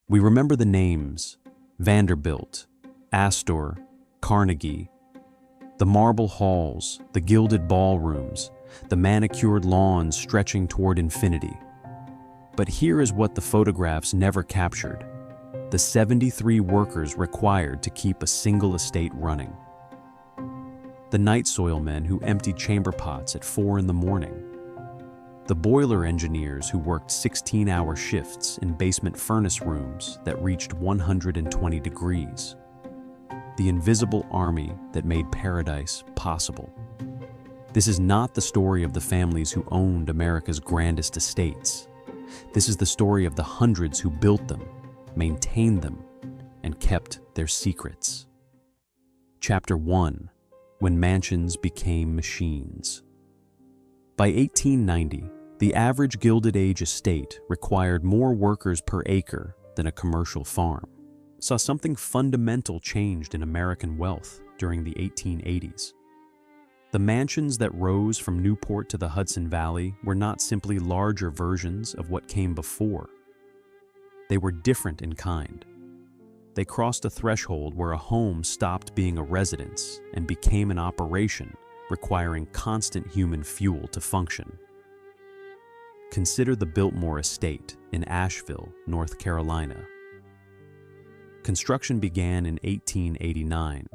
We remember the names: Vanderbilt, Astor, Carnegie, the marble halls, the gilded ballrooms, the manicured lawns stretching toward infinity. But here is what the photographs never captured: the 73 workers required to keep a single estate running. The night soil men who emptied chamber pots at 4 in the morning. The boiler engineers who worked 16-hour shifts in basement furnace rooms that reached 120 degrees. The invisible army that made paradise possible. This is not the story of the families who owned America's grandest estates. This is the story of the hundreds who built them, maintained them, and kept their secrets. Chapter 1: When Mansions Became Machines. By 1890, the average Gilded Age estate required more workers per acre than a commercial farm. Saw something fundamental changed in American wealth during the 1880s. The mansions that rose from Newport to the Hudson Valley were not simply larger versions of what came before. They were different in kind. They crossed a threshold where a home stopped being a residence and became an operation requiring constant human fuel to function. Consider the Biltmore Estate in Asheville, North Carolina. Construction began in 1889.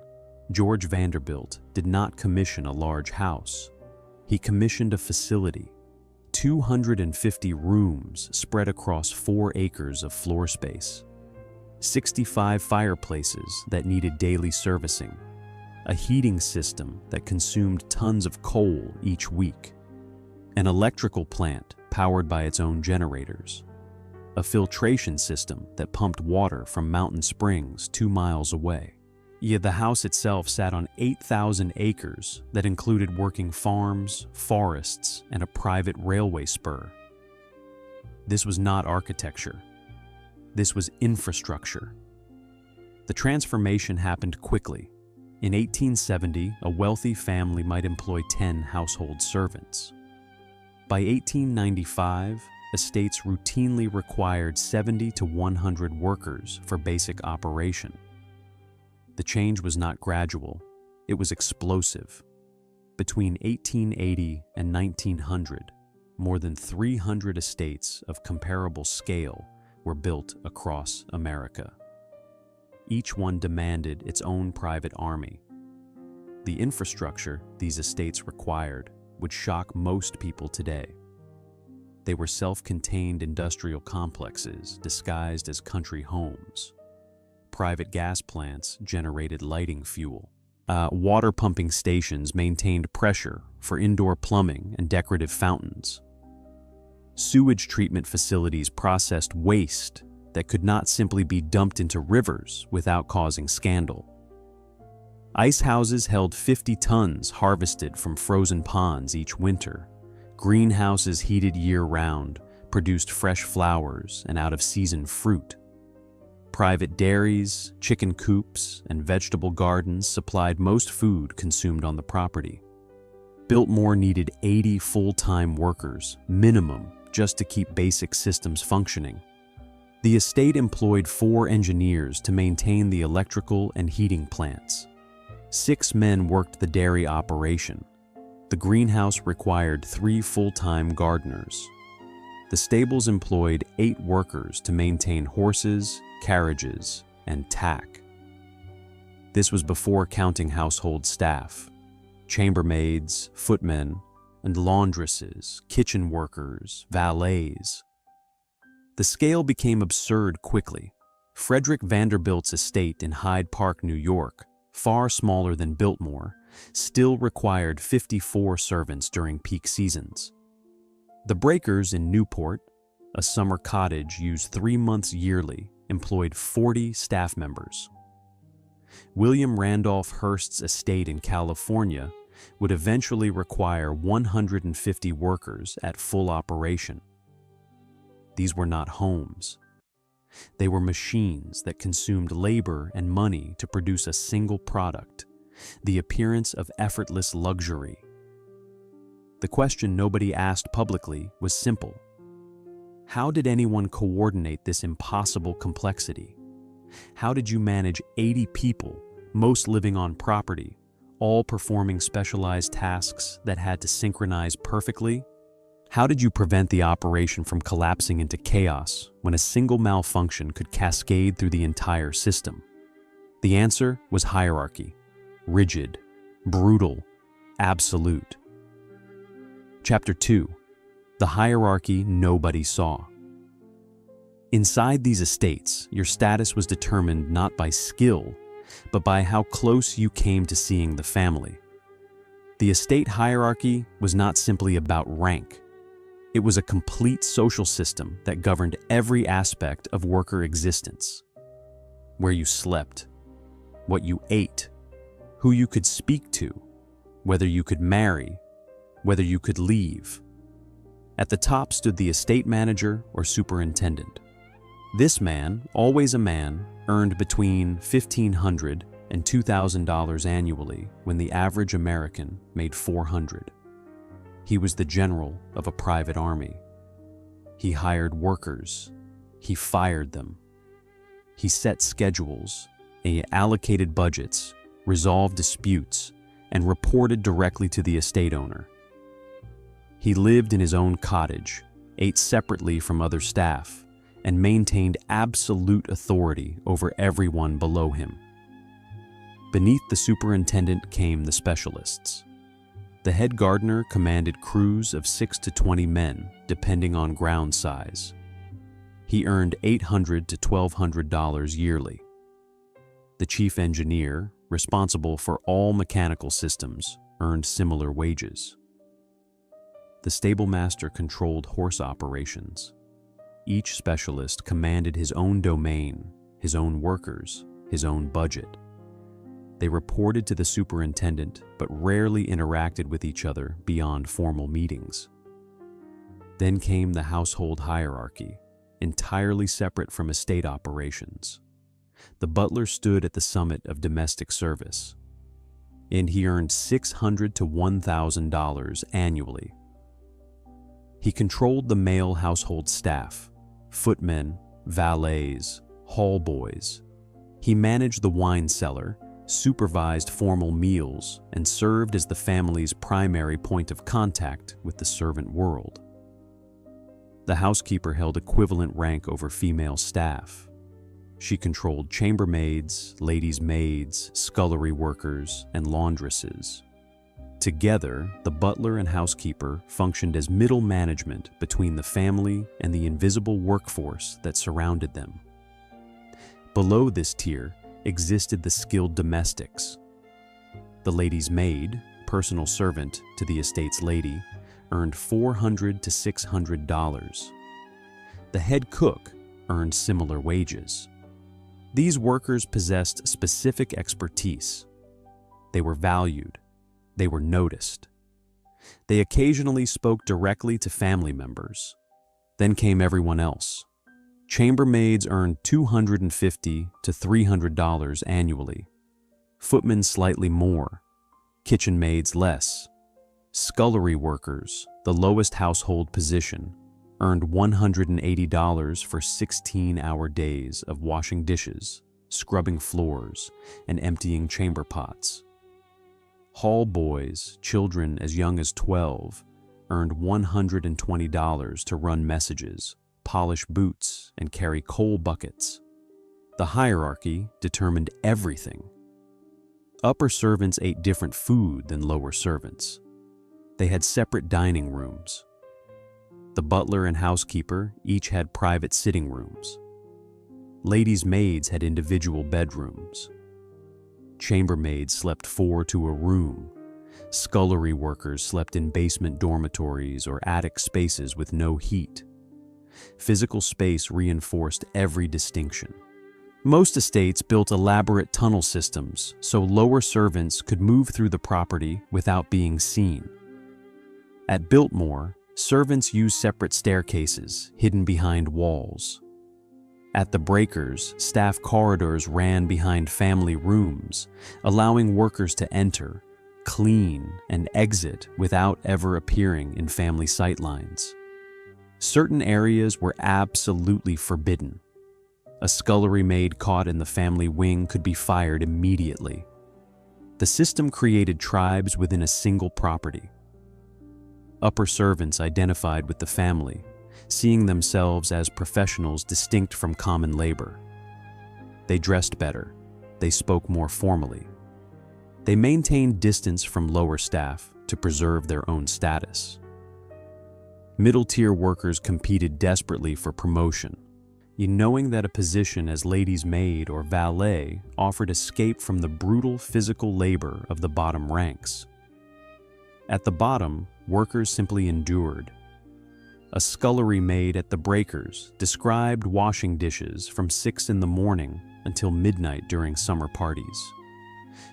George Vanderbilt did not commission a large house. He commissioned a facility, 250 rooms spread across 4 acres of floor space, 65 fireplaces that needed daily servicing, a heating system that consumed tons of coal each week, an electrical plant powered by its own generators, a filtration system that pumped water from mountain springs 2 miles away. Yet the house itself sat on 8,000 acres that included working farms, forests, and a private railway spur. This was not architecture. This was infrastructure. The transformation happened quickly. In 1870, a wealthy family might employ 10 household servants. By 1895, estates routinely required 70 to 100 workers for basic operation. The change was not gradual, it was explosive. Between 1880 and 1900, more than 300 estates of comparable scale were built across America. Each one demanded its own private army. The infrastructure these estates required would shock most people today. They were self-contained industrial complexes disguised as country homes. Private gas plants generated lighting fuel. Water pumping stations maintained pressure for indoor plumbing and decorative fountains. Sewage treatment facilities processed waste that could not simply be dumped into rivers without causing scandal. Ice houses held 50 tons harvested from frozen ponds each winter. Greenhouses heated year-round produced fresh flowers and out-of-season fruit. Private dairies, chicken coops, and vegetable gardens supplied most food consumed on the property. Biltmore needed 80 full-time workers, minimum, just to keep basic systems functioning. The estate employed 4 engineers to maintain the electrical and heating plants. 6 men worked the dairy operation. The greenhouse required 3 full-time gardeners. The stables employed 8 workers to maintain horses, carriages, and tack. This was before counting household staff, chambermaids, footmen, and laundresses, kitchen workers, valets. The scale became absurd quickly. Frederick Vanderbilt's estate in Hyde Park, New York, far smaller than Biltmore, still required 54 servants during peak seasons. The Breakers in Newport, a summer cottage used 3 months yearly, employed 40 staff members. William Randolph Hearst's estate in California would eventually require 150 workers at full operation. These were not homes. They were machines that consumed labor and money to produce a single product, the appearance of effortless luxury. The question nobody asked publicly was simple. How did anyone coordinate this impossible complexity? How did you manage 80 people, most living on property, all performing specialized tasks that had to synchronize perfectly? How did you prevent the operation from collapsing into chaos when a single malfunction could cascade through the entire system? The answer was hierarchy, rigid, brutal, absolute. Chapter 2. The hierarchy nobody saw. Inside these estates, your status was determined not by skill, but by how close you came to seeing the family. The estate hierarchy was not simply about rank. It was a complete social system that governed every aspect of worker existence. Where you slept, what you ate, who you could speak to, whether you could marry, whether you could leave. At the top stood the estate manager or superintendent. This man, always a man, earned between $1,500 and $2,000 annually when the average American made $400. He was the general of a private army. He hired workers. He fired them. He set schedules. He allocated budgets, resolved disputes, and reported directly to the estate owner. He lived in his own cottage, ate separately from other staff, and maintained absolute authority over everyone below him. Beneath the superintendent came the specialists. The head gardener commanded crews of 6 to 20 men, depending on ground size. He earned $800 to $1,200 yearly. The chief engineer, responsible for all mechanical systems, earned similar wages. The stable master controlled horse operations. Each specialist commanded his own domain, his own workers, his own budget. They reported to the superintendent, but rarely interacted with each other beyond formal meetings. Then came the household hierarchy, entirely separate from estate operations. The butler stood at the summit of domestic service, and he earned $600 to $1,000 annually. He controlled the male household staff, footmen, valets, hall boys. He managed the wine cellar, supervised formal meals, and served as the family's primary point of contact with the servant world. The housekeeper held equivalent rank over female staff. She controlled chambermaids, ladies' maids, scullery workers, and laundresses. Together, the butler and housekeeper functioned as middle management between the family and the invisible workforce that surrounded them. Below this tier existed the skilled domestics. The lady's maid, personal servant to the estate's lady, earned $400 to $600. The head cook earned similar wages. These workers possessed specific expertise. They were valued. They were noticed. They occasionally spoke directly to family members. Then came everyone else. Chambermaids earned $250 to $300 annually. Footmen slightly more. Kitchen maids less. Scullery workers, the lowest household position, earned $180 for 16-hour days of washing dishes, scrubbing floors, and emptying chamber pots. Hall boys, children as young as 12, earned $120 to run messages, polish boots, and carry coal buckets. The hierarchy determined everything. Upper servants ate different food than lower servants. They had separate dining rooms. The butler and housekeeper each had private sitting rooms. Ladies' maids had individual bedrooms. Chambermaids slept 4 to a room. Scullery workers slept in basement dormitories or attic spaces with no heat. Physical space reinforced every distinction. Most estates built elaborate tunnel systems so lower servants could move through the property without being seen. At Biltmore, servants used separate staircases hidden behind walls. At the breakers, staff corridors ran behind family rooms, allowing workers to enter, clean, and exit without ever appearing in family sightlines. Certain areas were absolutely forbidden. A scullery maid caught in the family wing could be fired immediately. The system created tribes within a single property. Upper servants identified with the family, seeing themselves as professionals distinct from common labor. They dressed better. They spoke more formally. They maintained distance from lower staff to preserve their own status. Middle-tier workers competed desperately for promotion, knowing that a position as lady's maid or valet offered escape from the brutal physical labor of the bottom ranks. At the bottom, workers simply endured. A scullery maid at the breakers described washing dishes from 6 in the morning until midnight during summer parties.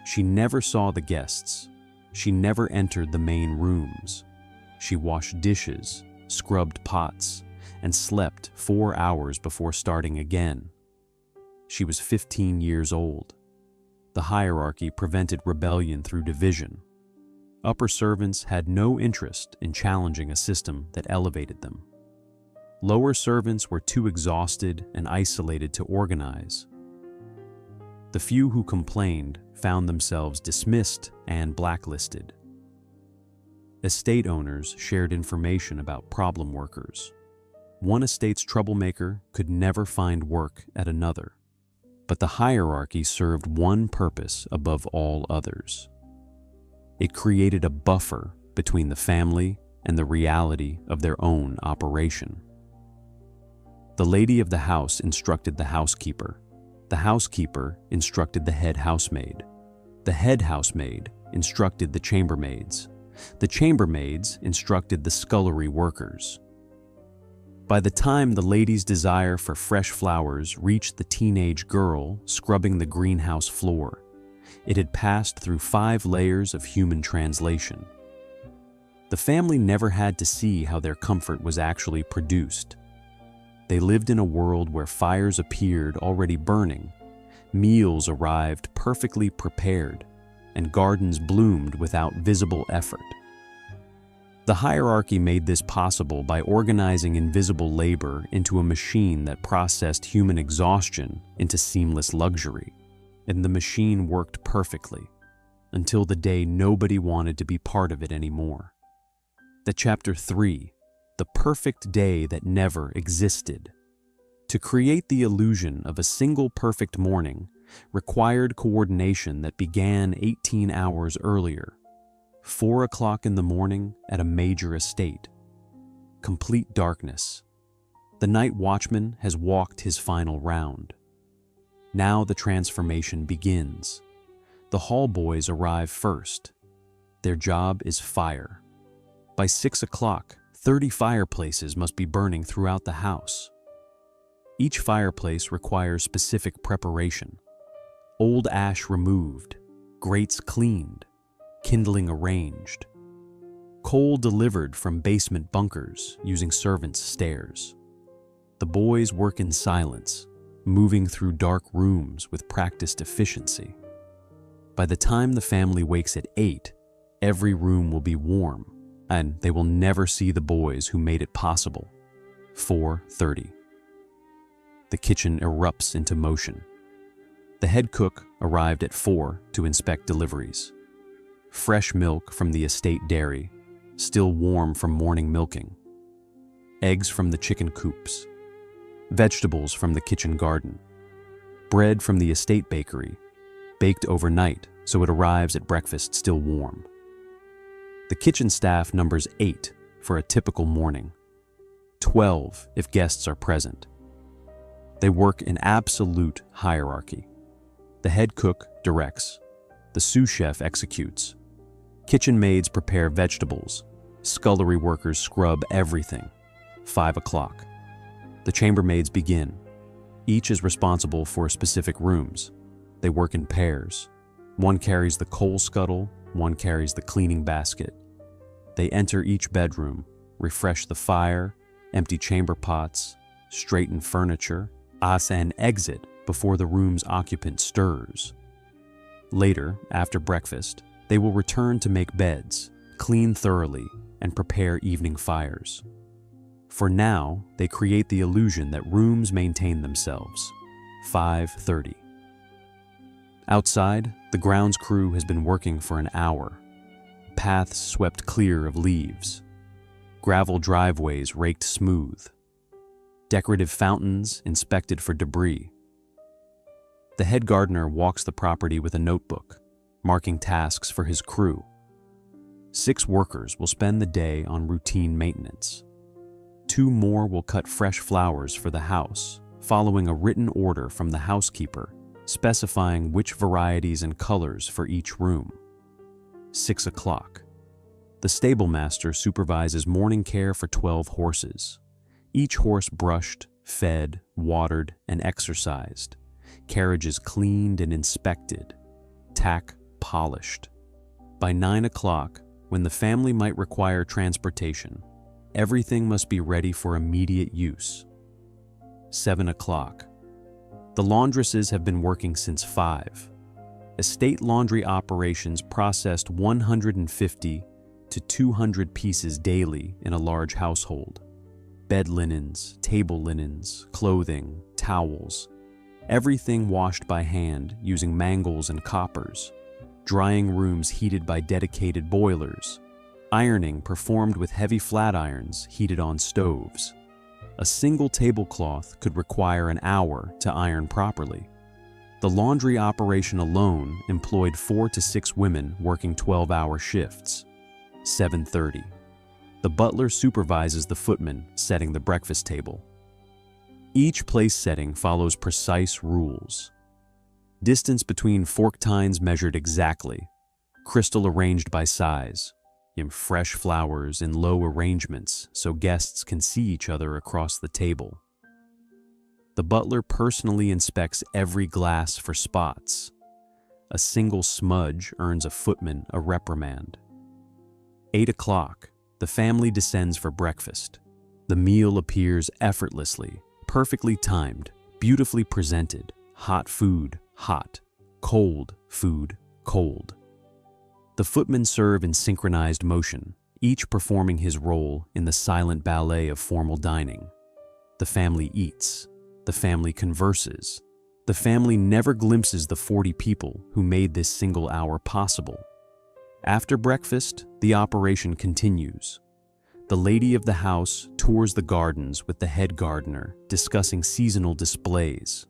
She never saw the guests. She never entered the main rooms. She washed dishes, scrubbed pots, and slept 4 hours before starting again. She was 15 years old. The hierarchy prevented rebellion through division. Upper servants had no interest in challenging a system that elevated them. Lower servants were too exhausted and isolated to organize. The few who complained found themselves dismissed and blacklisted. Estate owners shared information about problem workers. One estate's troublemaker could never find work at another. But the hierarchy served one purpose above all others. It created a buffer between the family and the reality of their own operation. The lady of the house instructed the housekeeper. The housekeeper instructed the head housemaid. The head housemaid instructed the chambermaids. The chambermaids instructed the scullery workers. By the time the lady's desire for fresh flowers reached the teenage girl scrubbing the greenhouse floor, it had passed through 5 layers of human translation. The family never had to see how their comfort was actually produced. They lived in a world where fires appeared already burning, meals arrived perfectly prepared, and gardens bloomed without visible effort. The hierarchy made this possible by organizing invisible labor into a machine that processed human exhaustion into seamless luxury. And the machine worked perfectly, until the day nobody wanted to be part of it anymore. The Chapter 3, the perfect day that never existed. To create the illusion of a single perfect morning required coordination that began 18 hours earlier. 4 o'clock in the morning at a major estate. Complete darkness. The night watchman has walked his final round. Now the transformation begins. The hall boys arrive first. Their job is fire. By 6 o'clock, 30 fireplaces must be burning throughout the house. Each fireplace requires specific preparation. Old ash removed, grates cleaned, kindling arranged. Coal delivered from basement bunkers using servants' stairs. The boys work in silence, moving through dark rooms with practiced efficiency. By the time the family wakes at 8, every room will be warm, and they will never see the boys who made it possible. 4:30. The kitchen erupts into motion. The head cook arrived at 4 to inspect deliveries. Fresh milk from the estate dairy, still warm from morning milking. Eggs from the chicken coops. Vegetables from the kitchen garden. Bread from the estate bakery, baked overnight so it arrives at breakfast still warm. The kitchen staff numbers 8 for a typical morning, 12 if guests are present. They work in absolute hierarchy. The head cook directs. The sous chef executes. Kitchen maids prepare vegetables. Scullery workers scrub everything. 5 o'clock. The chambermaids begin. Each is responsible for specific rooms. They work in pairs. One carries the coal scuttle, one carries the cleaning basket. They enter each bedroom, refresh the fire, empty chamber pots, straighten furniture, and exit before the room's occupant stirs. Later, after breakfast, they will return to make beds, clean thoroughly, and prepare evening fires. For now, they create the illusion that rooms maintain themselves. 5:30. Outside, the grounds crew has been working for an hour. Paths swept clear of leaves. Gravel driveways raked smooth. Decorative fountains inspected for debris. The head gardener walks the property with a notebook, marking tasks for his crew. 6 workers will spend the day on routine maintenance. 2 more will cut fresh flowers for the house, following a written order from the housekeeper specifying which varieties and colors for each room. 6 o'clock. The stable master supervises morning care for 12 horses. Each horse brushed, fed, watered, and exercised. Carriages cleaned and inspected. Tack polished. By 9 o'clock, when the family might require transportation, everything must be ready for immediate use. 7 o'clock. The laundresses have been working since 5. Estate laundry operations processed 150 to 200 pieces daily in a large household. Bed linens, table linens, clothing, towels, everything washed by hand using mangles and coppers, drying rooms heated by dedicated boilers, ironing performed with heavy flat irons heated on stoves. A single tablecloth could require an hour to iron properly. The laundry operation alone employed 4 to 6 women working 12-hour shifts. 7:30. The butler supervises the footmen setting the breakfast table. Each place setting follows precise rules. Distance between fork tines measured exactly, crystal arranged by size, fresh flowers in low arrangements so guests can see each other across the table. The butler personally inspects every glass for spots. A single smudge earns a footman a reprimand. 8 o'clock, the family descends for breakfast. The meal appears effortlessly, perfectly timed, beautifully presented. Hot food, hot. Cold food, cold. The footmen serve in synchronized motion, each performing his role in the silent ballet of formal dining. The family eats. The family converses. The family never glimpses the 40 people who made this single hour possible. After breakfast, the operation continues. The lady of the house tours the gardens with the head gardener, discussing seasonal displays.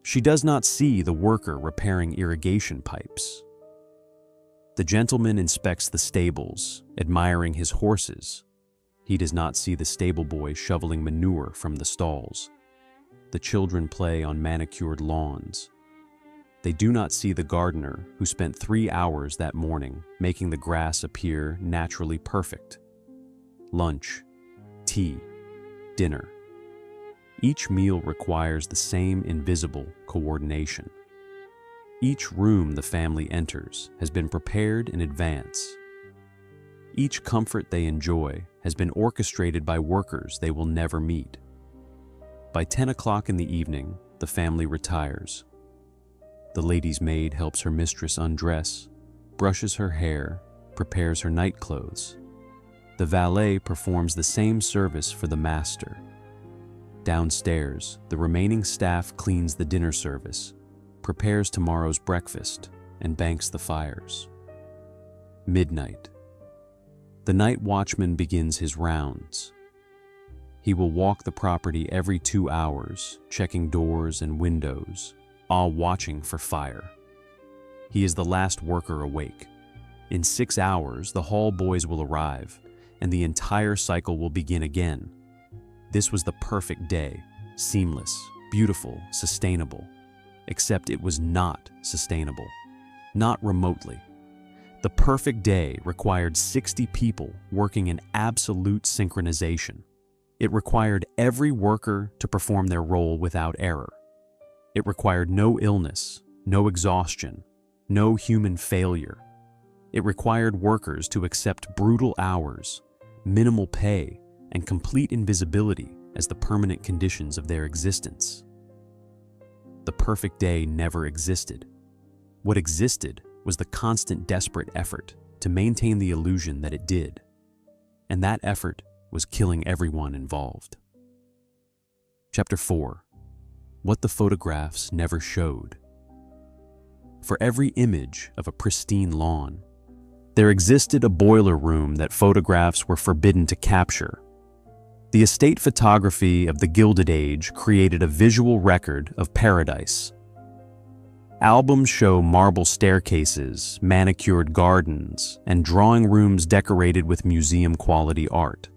She does not see the worker repairing irrigation pipes. The gentleman inspects the stables, admiring his horses. He does not see the stable boy shoveling manure from the stalls. The children play on manicured lawns. They do not see the gardener who spent 3 hours that morning making the grass appear naturally perfect. Lunch, tea, dinner. Each meal requires the same invisible coordination. Each room the family enters has been prepared in advance. Each comfort they enjoy has been orchestrated by workers they will never meet. By 10 o'clock in the evening, the family retires. The lady's maid helps her mistress undress, brushes her hair, prepares her night clothes. The valet performs the same service for the master. Downstairs, the remaining staff cleans the dinner service, prepares tomorrow's breakfast, and banks the fires. Midnight. The night watchman begins his rounds. He will walk the property every 2 hours, checking doors and windows, all watching for fire. He is the last worker awake. In 6 hours, the hall boys will arrive, and the entire cycle will begin again. This was the perfect day, seamless, beautiful, sustainable. Except it was not sustainable. Not remotely. The perfect day required 60 people working in absolute synchronization. It required every worker to perform their role without error. It required no illness, no exhaustion, no human failure. It required workers to accept brutal hours, minimal pay, and complete invisibility as the permanent conditions of their existence. The perfect day never existed. What existed was the constant desperate effort to maintain the illusion that it did. And that effort was killing everyone involved. Chapter 4. What the photographs never showed. For every image of a pristine lawn, there existed a boiler room that photographs were forbidden to capture. The estate photography of the Gilded Age created a visual record of paradise. Albums show marble staircases, manicured gardens, and drawing rooms decorated with museum-quality art.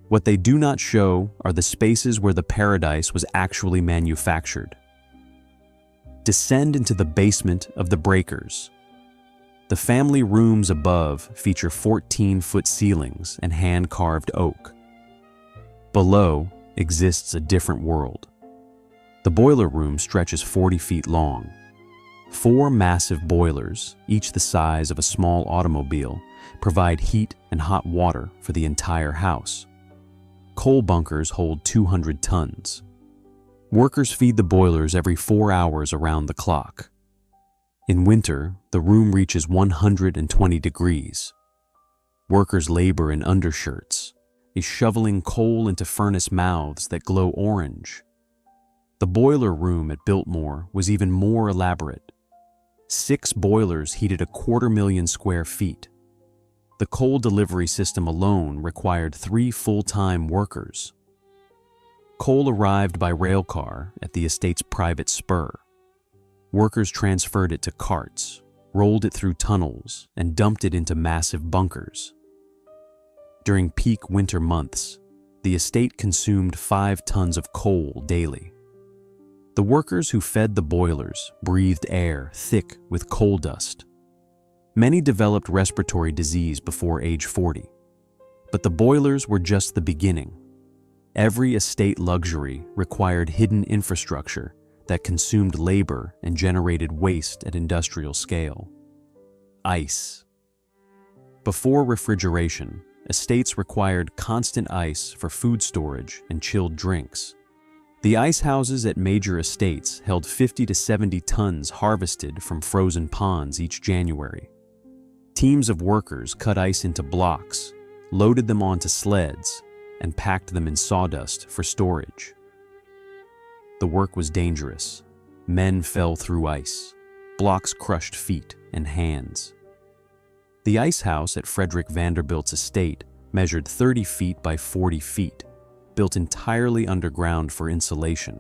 What they do not show are the spaces where the paradise was actually manufactured. Descend into the basement of the breakers. The family rooms above feature 14-foot ceilings and hand-carved oak. Below exists a different world. The boiler room stretches 40 feet long. 4 massive boilers, each the size of a small automobile, provide heat and hot water for the entire house. Coal bunkers hold 200 tons. Workers feed the boilers every 4 hours around the clock. In winter, the room reaches 120 degrees. Workers labor in undershirts, shoveling coal into furnace mouths that glow orange. The boiler room at Biltmore was even more elaborate. 6 boilers heated 250,000 square feet. The coal delivery system alone required 3 full-time workers. Coal arrived by railcar at the estate's private spur. Workers transferred it to carts, rolled it through tunnels, and dumped it into massive bunkers. During peak winter months, the estate consumed 5 tons of coal daily. The workers who fed the boilers breathed air thick with coal dust. Many developed respiratory disease before age 40. But the boilers were just the beginning. Every estate luxury required hidden infrastructure that consumed labor and generated waste at industrial scale. Ice. Before refrigeration, estates required constant ice for food storage and chilled drinks. The ice houses at major estates held 50 to 70 tons harvested from frozen ponds each January. Teams of workers cut ice into blocks, loaded them onto sleds, and packed them in sawdust for storage. The work was dangerous. Men fell through ice. Blocks crushed feet and hands. The ice house at Frederick Vanderbilt's estate measured 30 feet by 40 feet, built entirely underground for insulation.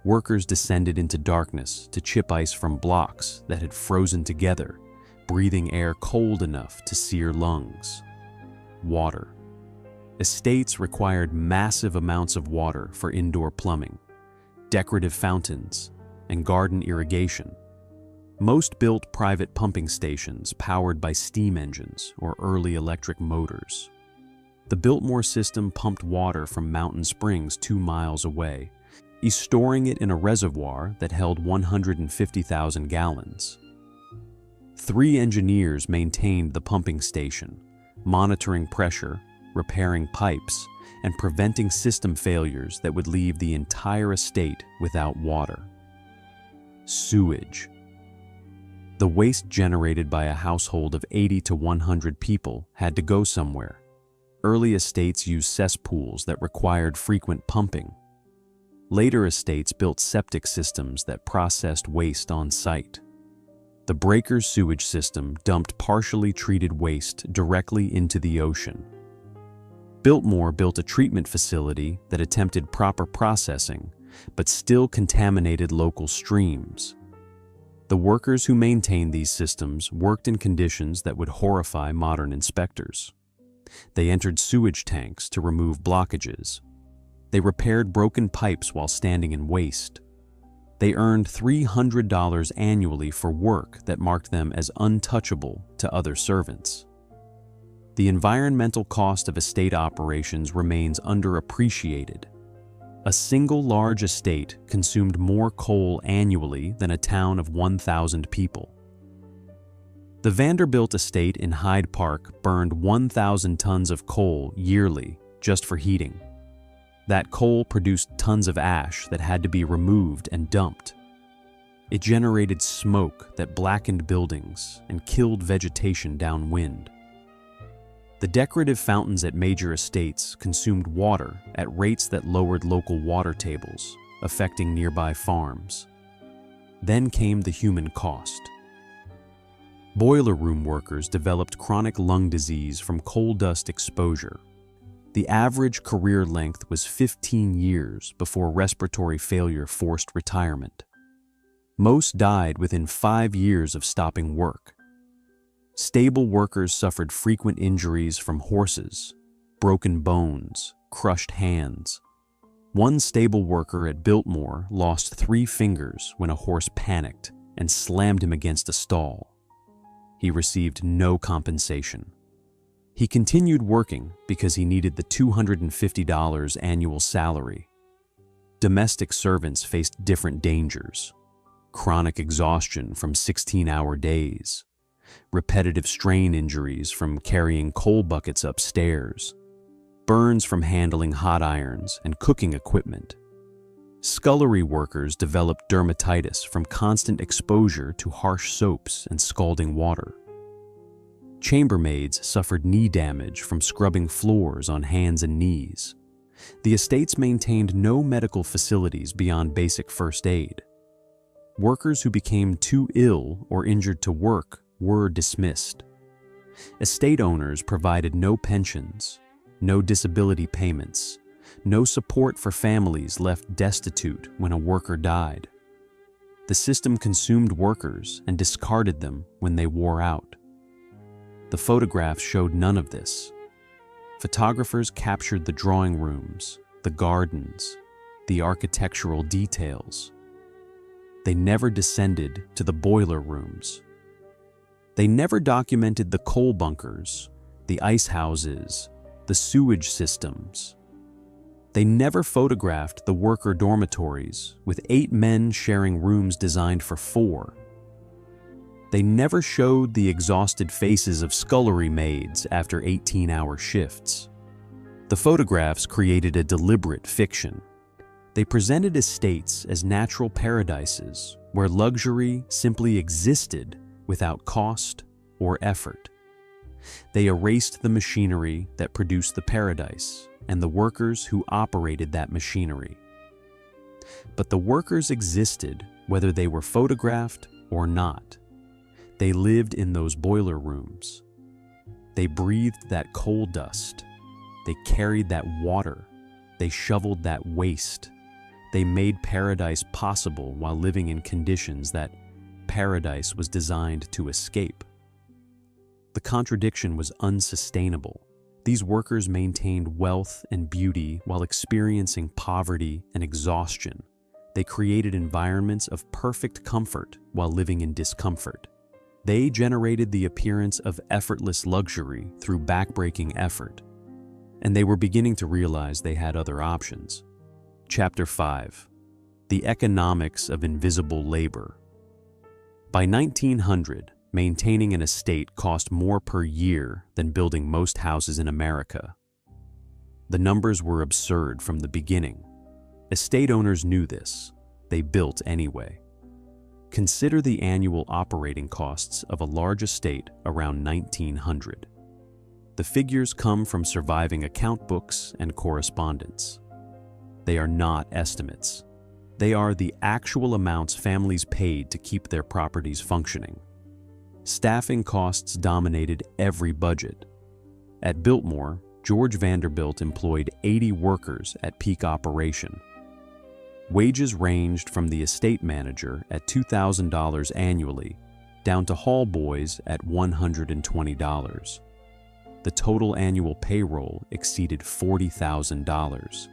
Workers descended into darkness to chip ice from blocks that had frozen together, breathing air cold enough to sear lungs. Water. Estates required massive amounts of water for indoor plumbing, decorative fountains, and garden irrigation. Most built private pumping stations powered by steam engines or early electric motors. The Biltmore system pumped water from mountain springs 2 miles away, storing it in a reservoir that held 150,000 gallons. 3 engineers maintained the pumping station, monitoring pressure, repairing pipes, and preventing system failures that would leave the entire estate without water. Sewage. The waste generated by a household of 80 to 100 people had to go somewhere. Early estates used cesspools that required frequent pumping. Later estates built septic systems that processed waste on site. The breaker's sewage system dumped partially treated waste directly into the ocean. Biltmore built a treatment facility that attempted proper processing, but still contaminated local streams. The workers who maintained these systems worked in conditions that would horrify modern inspectors. They entered sewage tanks to remove blockages. They repaired broken pipes while standing in waste. They earned $300 annually for work that marked them as untouchable to other servants. The environmental cost of estate operations remains underappreciated. A single large estate consumed more coal annually than a town of 1,000 people. The Vanderbilt estate in Hyde Park burned 1,000 tons of coal yearly just for heating. That coal produced tons of ash that had to be removed and dumped. It generated smoke that blackened buildings and killed vegetation downwind. The decorative fountains at major estates consumed water at rates that lowered local water tables, affecting nearby farms. Then came the human cost. Boiler room workers developed chronic lung disease from coal dust exposure. The average career length was 15 years before respiratory failure forced retirement. Most died within 5 years of stopping work. Stable workers suffered frequent injuries from horses, broken bones, crushed hands. One stable worker at Biltmore lost 3 fingers when a horse panicked and slammed him against a stall. He received no compensation. He continued working because he needed the $250 annual salary. Domestic servants faced different dangers: chronic exhaustion from 16-hour days, repetitive strain injuries from carrying coal buckets upstairs, burns from handling hot irons and cooking equipment. Scullery workers developed dermatitis from constant exposure to harsh soaps and scalding water. Chambermaids suffered knee damage from scrubbing floors on hands and knees. The estates maintained no medical facilities beyond basic first aid. Workers who became too ill or injured to work were dismissed. Estate owners provided no pensions, no disability payments, no support for families left destitute when a worker died. The system consumed workers and discarded them when they wore out. The photographs showed none of this. Photographers captured the drawing rooms, the gardens, the architectural details. They never descended to the boiler rooms. They never documented the coal bunkers, the ice houses, the sewage systems. They never photographed the worker dormitories with 8 men sharing rooms designed for 4. They never showed the exhausted faces of scullery maids after 18-hour shifts. The photographs created a deliberate fiction. They presented estates as natural paradises where luxury simply existed without cost or effort. They erased the machinery that produced the paradise and the workers who operated that machinery. But the workers existed whether they were photographed or not. They lived in those boiler rooms. They breathed that coal dust. They carried that water. They shoveled that waste. They made paradise possible while living in conditions that paradise was designed to escape. The contradiction was unsustainable. These workers maintained wealth and beauty while experiencing poverty and exhaustion. They created environments of perfect comfort while living in discomfort. They generated the appearance of effortless luxury through backbreaking effort. And they were beginning to realize they had other options. Chapter 5: The Economics of Invisible Labor. By 1900, maintaining an estate cost more per year than building most houses in America. The numbers were absurd from the beginning. Estate owners knew this. They built anyway. Consider the annual operating costs of a large estate around 1900. The figures come from surviving account books and correspondence. They are not estimates. They are the actual amounts families paid to keep their properties functioning. Staffing costs dominated every budget. At Biltmore, George Vanderbilt employed 80 workers at peak operation. Wages ranged from the estate manager at $2,000 annually down to hall boys at $120. The total annual payroll exceeded $40,000.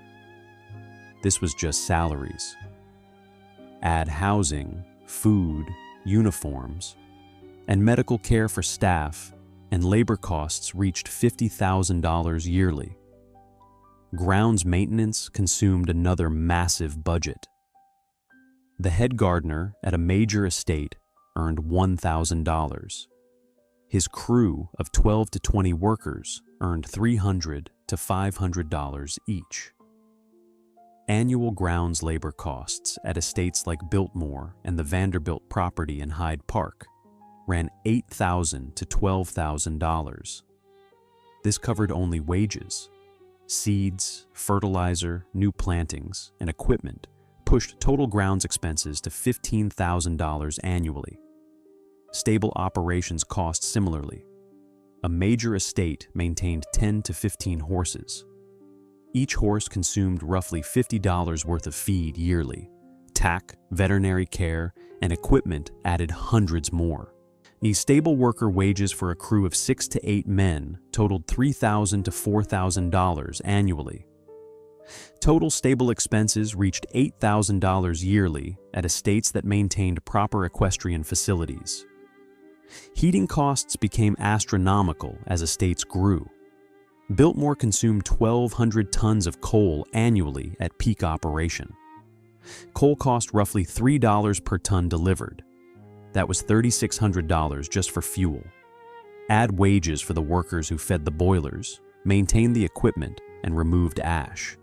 This was just salaries. Add housing, food, uniforms, and medical care for staff, and labor costs reached $50,000 yearly. Grounds maintenance consumed another massive budget. The head gardener at a major estate earned $1,000. His crew of 12 to 20 workers earned $300 to $500 each. Annual grounds labor costs at estates like Biltmore and the Vanderbilt property in Hyde Park ran $8,000 to $12,000. This covered only wages. Seeds, fertilizer, new plantings, and equipment pushed total grounds expenses to $15,000 annually. Stable operations cost similarly. A major estate maintained 10 to 15 horses. Each horse consumed roughly $50 worth of feed yearly. Tack, veterinary care, and equipment added hundreds more. The stable worker wages for a crew of 6 to 8 men totaled $3,000 to $4,000 annually. Total stable expenses reached $8,000 yearly at estates that maintained proper equestrian facilities. Heating costs became astronomical as estates grew. Biltmore consumed 1,200 tons of coal annually at peak operation. Coal cost roughly $3 per ton delivered. That was $3,600 just for fuel. Add wages for the workers who fed the boilers, maintained the equipment, and removed ash,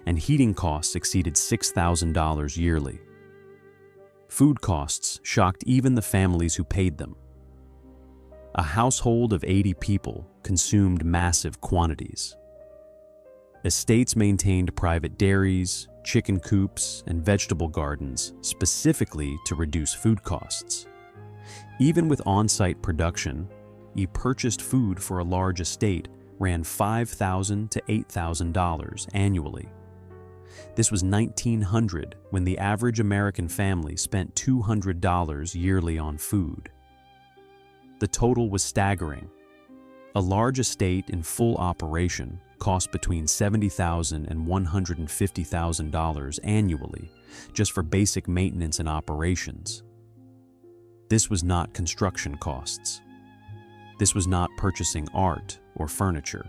and heating costs exceeded $6,000 yearly. Food costs shocked even the families who paid them. A household of 80 people consumed massive quantities. Estates maintained private dairies, chicken coops, and vegetable gardens specifically to reduce food costs. Even with on-site production, purchased food for a large estate ran $5,000 to $8,000 annually. This was 1900 when the average American family spent $200 yearly on food. The total was staggering. A large estate in full operation cost between $70,000 and $150,000 annually just for basic maintenance and operations. This was not construction costs. This was not purchasing art or furniture.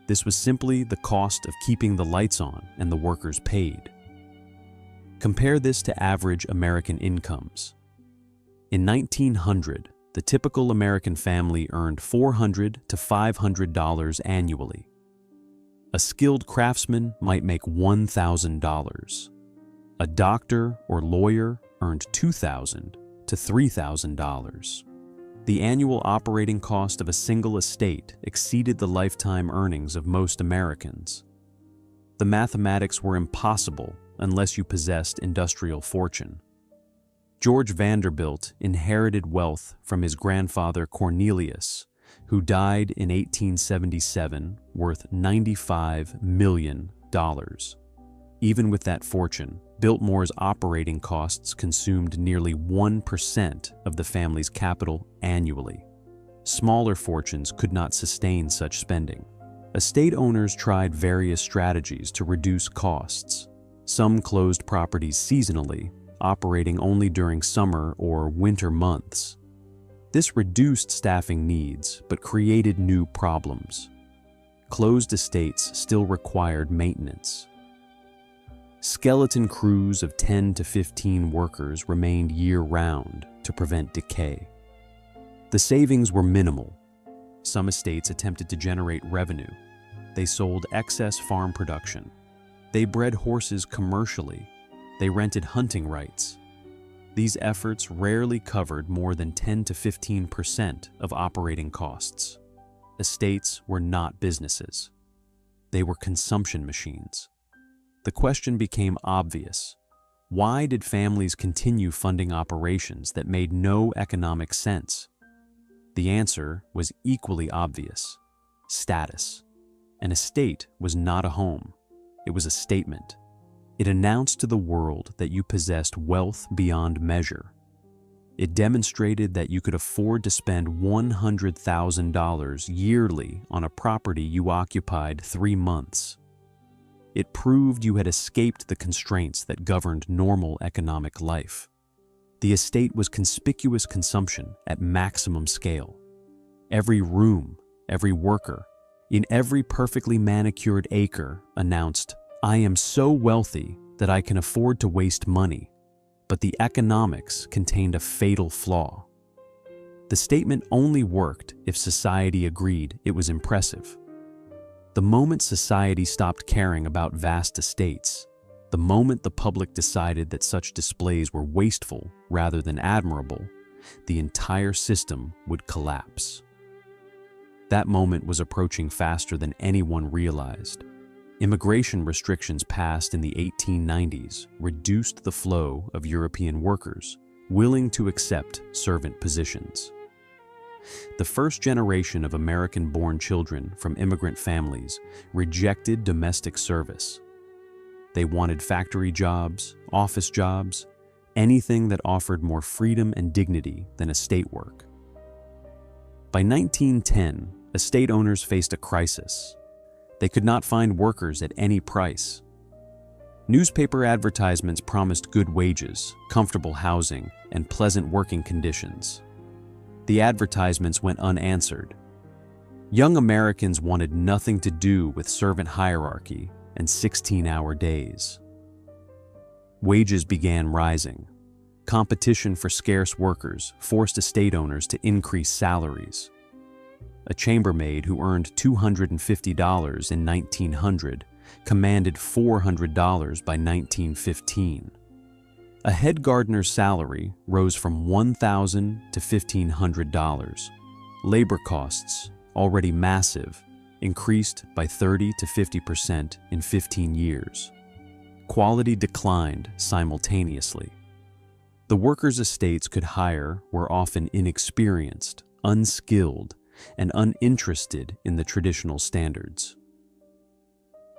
This was simply the cost of keeping the lights on and the workers paid. Compare this to average American incomes. In 1900, the typical American family earned $400 to $500 annually. A skilled craftsman might make $1,000. A doctor or lawyer earned $2,000 to $3,000. The annual operating cost of a single estate exceeded the lifetime earnings of most Americans. The mathematics were impossible unless you possessed industrial fortune. George Vanderbilt inherited wealth from his grandfather Cornelius, who died in 1877 worth $95 million. Even with that fortune, Biltmore's operating costs consumed nearly 1% of the family's capital annually. Smaller fortunes could not sustain such spending. Estate owners tried various strategies to reduce costs. Some closed properties seasonally, operating only during summer or winter months. This reduced staffing needs but created new problems. Closed estates still required maintenance. Skeleton crews of 10 to 15 workers remained year-round to prevent decay. The savings were minimal. Some estates attempted to generate revenue. They sold excess farm production. They bred horses commercially. They rented hunting rights. These efforts rarely covered more than 10 to 15% of operating costs. Estates were not businesses. They were consumption machines. The question became obvious. Why did families continue funding operations that made no economic sense? The answer was equally obvious: status. An estate was not a home. It was a statement. It announced to the world that you possessed wealth beyond measure. It demonstrated that you could afford to spend $100,000 yearly on a property you occupied 3 months. It proved you had escaped the constraints that governed normal economic life. The estate was conspicuous consumption at maximum scale. Every room, every worker, in every perfectly manicured acre announced, "I am so wealthy that I can afford to waste money." But the economics contained a fatal flaw. The statement only worked if society agreed it was impressive. The moment society stopped caring about vast estates, the moment the public decided that such displays were wasteful rather than admirable, the entire system would collapse. That moment was approaching faster than anyone realized. Immigration restrictions passed in the 1890s reduced the flow of European workers willing to accept servant positions. The first generation of American-born children from immigrant families rejected domestic service. They wanted factory jobs, office jobs, anything that offered more freedom and dignity than estate work. By 1910, estate owners faced a crisis. They could not find workers at any price. Newspaper advertisements promised good wages, comfortable housing, and pleasant working conditions. The advertisements went unanswered. Young Americans wanted nothing to do with servant hierarchy and 16-hour days. Wages began rising. Competition for scarce workers forced estate owners to increase salaries. A chambermaid who earned $250 in 1900 commanded $400 by 1915. A head gardener's salary rose from $1,000 to $1,500. Labor costs, already massive, increased by 30 to 50% in 15 years. Quality declined simultaneously. The workers' estates could hire were often inexperienced, unskilled, and uninterested in the traditional standards.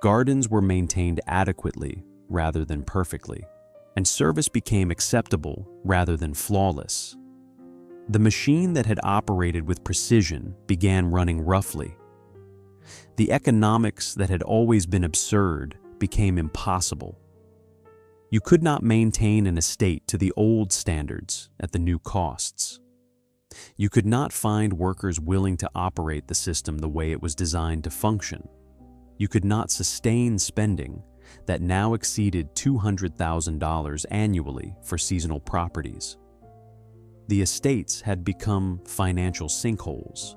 Gardens were maintained adequately rather than perfectly, and service became acceptable rather than flawless. The machine that had operated with precision began running roughly. The economics that had always been absurd became impossible. You could not maintain an estate to the old standards at the new costs. You could not find workers willing to operate the system the way it was designed to function. You could not sustain spending that now exceeded $200,000 annually for seasonal properties. The estates had become financial sinkholes.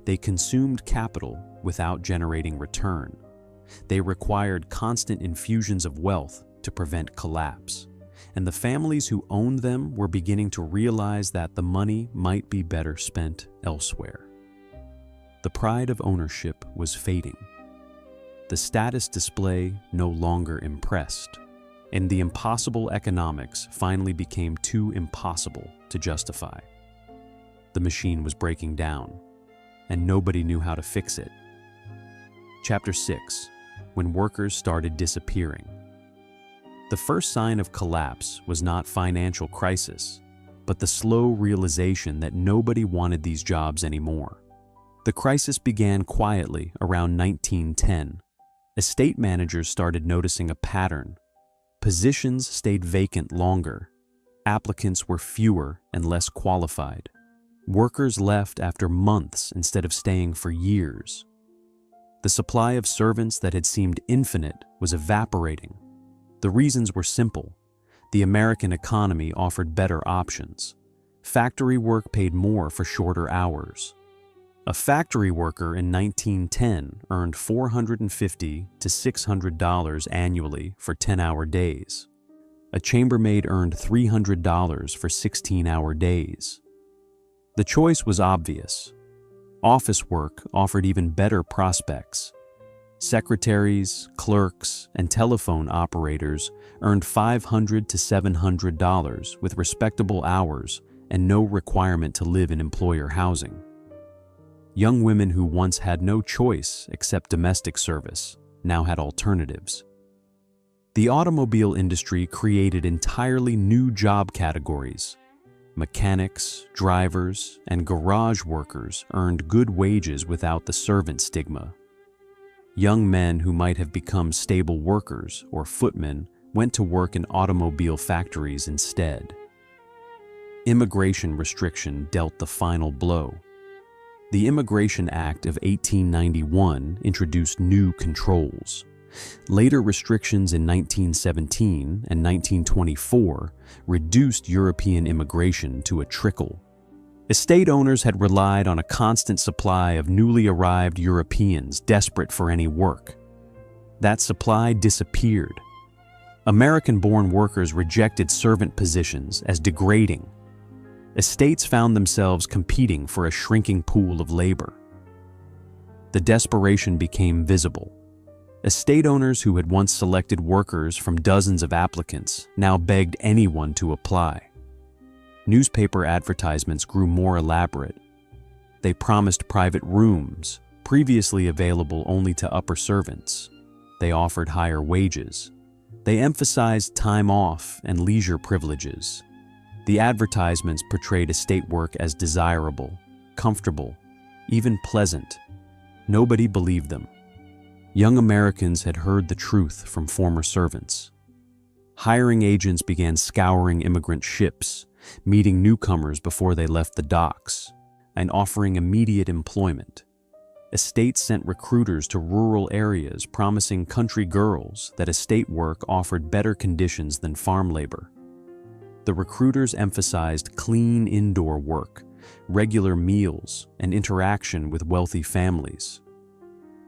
They consumed capital without generating return. They required constant infusions of wealth to prevent collapse, and the families who owned them were beginning to realize that the money might be better spent elsewhere. The pride of ownership was fading. The status display no longer impressed, and the impossible economics finally became too impossible to justify. The machine was breaking down, and nobody knew how to fix it. Chapter 6: When workers started disappearing. The first sign of collapse was not financial crisis, but the slow realization that nobody wanted these jobs anymore. The crisis began quietly around 1910. Estate managers started noticing a pattern. Positions stayed vacant longer. Applicants were fewer and less qualified. Workers left after months instead of staying for years. The supply of servants that had seemed infinite was evaporating. The reasons were simple. The American economy offered better options. Factory work paid more for shorter hours. A factory worker in 1910 earned $450 to $600 annually for 10-hour days. A chambermaid earned $300 for 16-hour days. The choice was obvious. Office work offered even better prospects. Secretaries, clerks, and telephone operators earned $500 to $700 with respectable hours and no requirement to live in employer housing. Young women who once had no choice except domestic service now had alternatives. The automobile industry created entirely new job categories. Mechanics, drivers, and garage workers earned good wages without the servant stigma. Young men who might have become stable workers or footmen went to work in automobile factories instead. Immigration restriction dealt the final blow. The Immigration Act of 1891 introduced new controls. Later restrictions in 1917 and 1924 reduced European immigration to a trickle. Estate owners had relied on a constant supply of newly arrived Europeans desperate for any work. That supply disappeared. American-born workers rejected servant positions as degrading. Estates found themselves competing for a shrinking pool of labor. The desperation became visible. Estate owners who had once selected workers from dozens of applicants now begged anyone to apply. Newspaper advertisements grew more elaborate. They promised private rooms, previously available only to upper servants. They offered higher wages. They emphasized time off and leisure privileges. The advertisements portrayed estate work as desirable, comfortable, even pleasant. Nobody believed them. Young Americans had heard the truth from former servants. Hiring agents began scouring immigrant ships, meeting newcomers before they left the docks, and offering immediate employment. Estates sent recruiters to rural areas promising country girls that estate work offered better conditions than farm labor. The recruiters emphasized clean indoor work, regular meals, and interaction with wealthy families.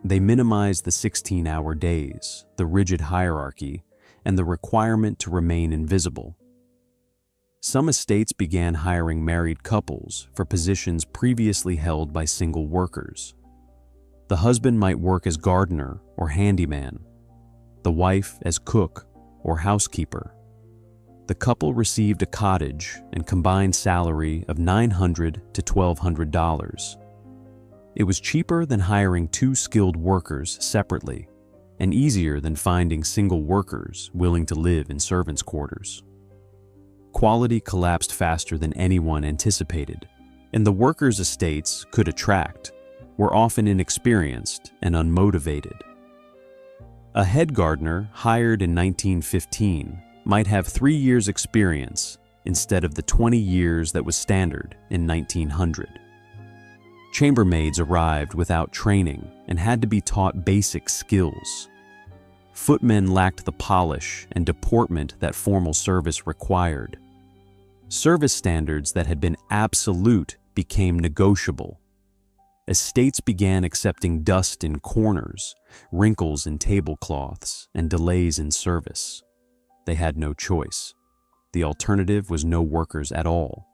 They minimized the 16-hour days, the rigid hierarchy, and the requirement to remain invisible. Some estates began hiring married couples for positions previously held by single workers. The husband might work as gardener or handyman, the wife as cook or housekeeper. The couple received a cottage and combined salary of $900 to $1,200. It was cheaper than hiring two skilled workers separately, and easier than finding single workers willing to live in servants' quarters. Quality collapsed faster than anyone anticipated, and the workers' estates could attract were often inexperienced and unmotivated. A head gardener hired in 1915 might have 3 years' experience instead of the 20 years that was standard in 1900. Chambermaids arrived without training and had to be taught basic skills. Footmen lacked the polish and deportment that formal service required. Service standards that had been absolute became negotiable. Estates began accepting dust in corners, wrinkles in tablecloths, and delays in service. They had no choice. The alternative was no workers at all.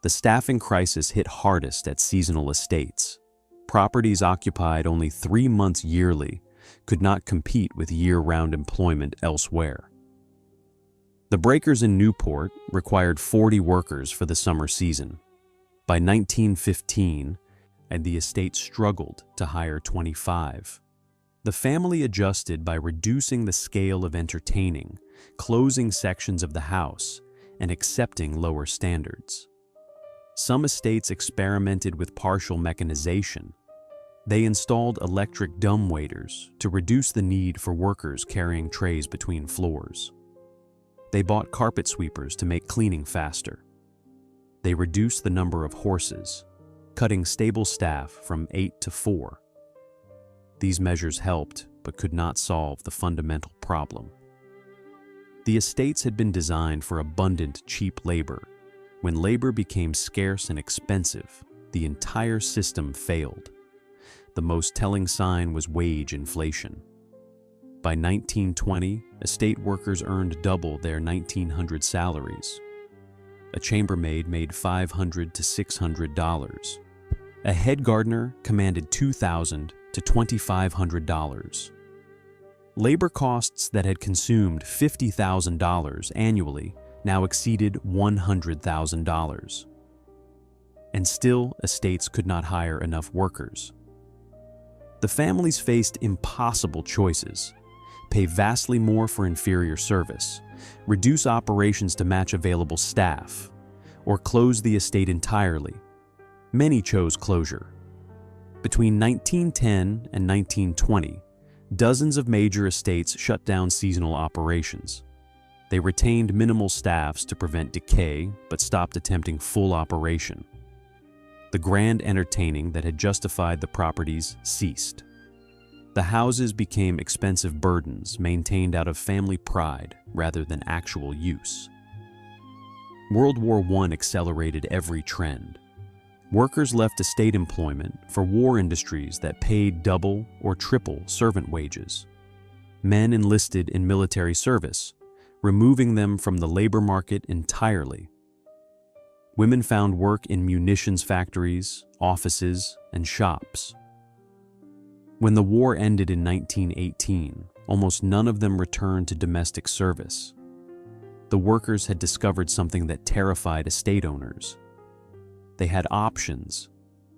The staffing crisis hit hardest at seasonal estates. Properties occupied only 3 months yearly could not compete with year-round employment elsewhere. The breakers in Newport required 40 workers for the summer season. By 1915, and the estate struggled to hire 25. The family adjusted by reducing the scale of entertaining, closing sections of the house, and accepting lower standards. Some estates experimented with partial mechanization. They installed electric dumbwaiters to reduce the need for workers carrying trays between floors. They bought carpet sweepers to make cleaning faster. They reduced the number of horses, cutting stable staff from 8 to 4. These measures helped, but could not solve the fundamental problem. The estates had been designed for abundant, cheap labor. When labor became scarce and expensive, the entire system failed. The most telling sign was wage inflation. By 1920, estate workers earned double their 1900 salaries. A chambermaid made $500 to $600. A head gardener commanded $2,000 to $2,500. Labor costs that had consumed $50,000 annually now exceeded $100,000. And still, estates could not hire enough workers. The families faced impossible choices: pay vastly more for inferior service, reduce operations to match available staff, or close the estate entirely. Many chose closure. Between 1910 and 1920, dozens of major estates shut down seasonal operations. They retained minimal staffs to prevent decay, but stopped attempting full operation. The grand entertaining that had justified the properties ceased. The houses became expensive burdens maintained out of family pride rather than actual use. World War I accelerated every trend. Workers left estate employment for war industries that paid double or triple servant wages. Men enlisted in military service, removing them from the labor market entirely. Women found work in munitions factories, offices, and shops. When the war ended in 1918, almost none of them returned to domestic service. The workers had discovered something that terrified estate owners. They had options.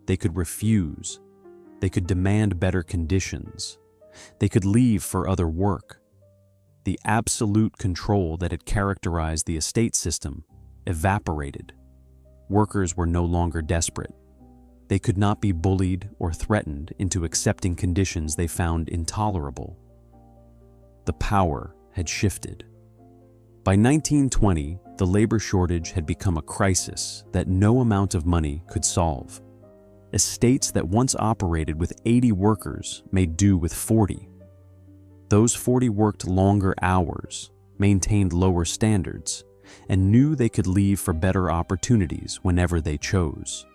They could refuse. They could demand better conditions. They could leave for other work. The absolute control that had characterized the estate system evaporated. Workers were no longer desperate. They could not be bullied or threatened into accepting conditions they found intolerable. The power had shifted. By 1920, the labor shortage had become a crisis that no amount of money could solve. Estates that once operated with 80 workers made do with 40. Those 40 worked longer hours, maintained lower standards, and knew they could leave for better opportunities whenever they chose.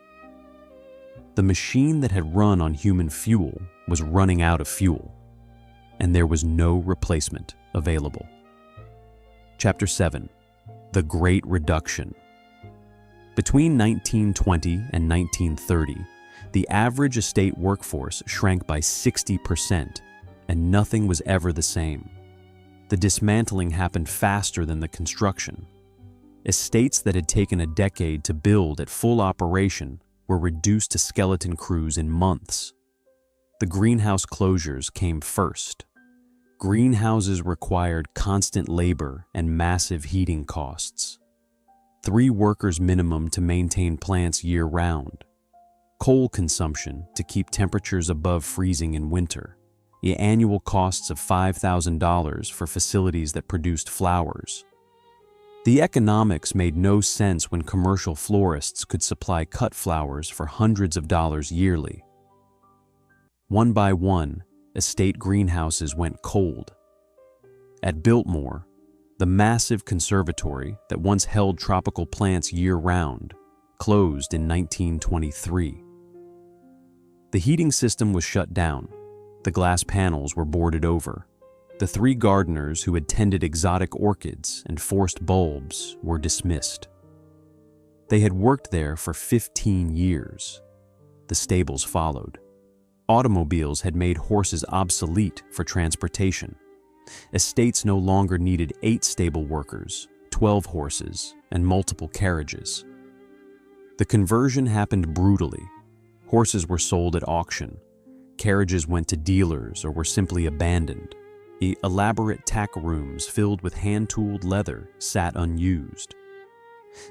The machine that had run on human fuel was running out of fuel, and there was no replacement available. Chapter 7. The Great Reduction. Between 1920 and 1930, the average estate workforce shrank by 60%, and nothing was ever the same. The dismantling happened faster than the construction. Estates that had taken a decade to build at full operation were reduced to skeleton crews in months. The greenhouse closures came first. Greenhouses required constant labor and massive heating costs. 3 workers minimum to maintain plants year-round. Coal consumption to keep temperatures above freezing in winter. The annual costs of $5,000 for facilities that produced flowers. The economics made no sense when commercial florists could supply cut flowers for hundreds of dollars yearly. One by one, estate greenhouses went cold. At Biltmore, the massive conservatory that once held tropical plants year-round closed in 1923. The heating system was shut down. The glass panels were boarded over. The 3 gardeners who had tended exotic orchids and forced bulbs were dismissed. They had worked there for 15 years. The stables followed. Automobiles had made horses obsolete for transportation. Estates no longer needed 8 stable workers, 12 horses, and multiple carriages. The conversion happened brutally. Horses were sold at auction. Carriages went to dealers or were simply abandoned. The elaborate tack rooms filled with hand-tooled leather sat unused.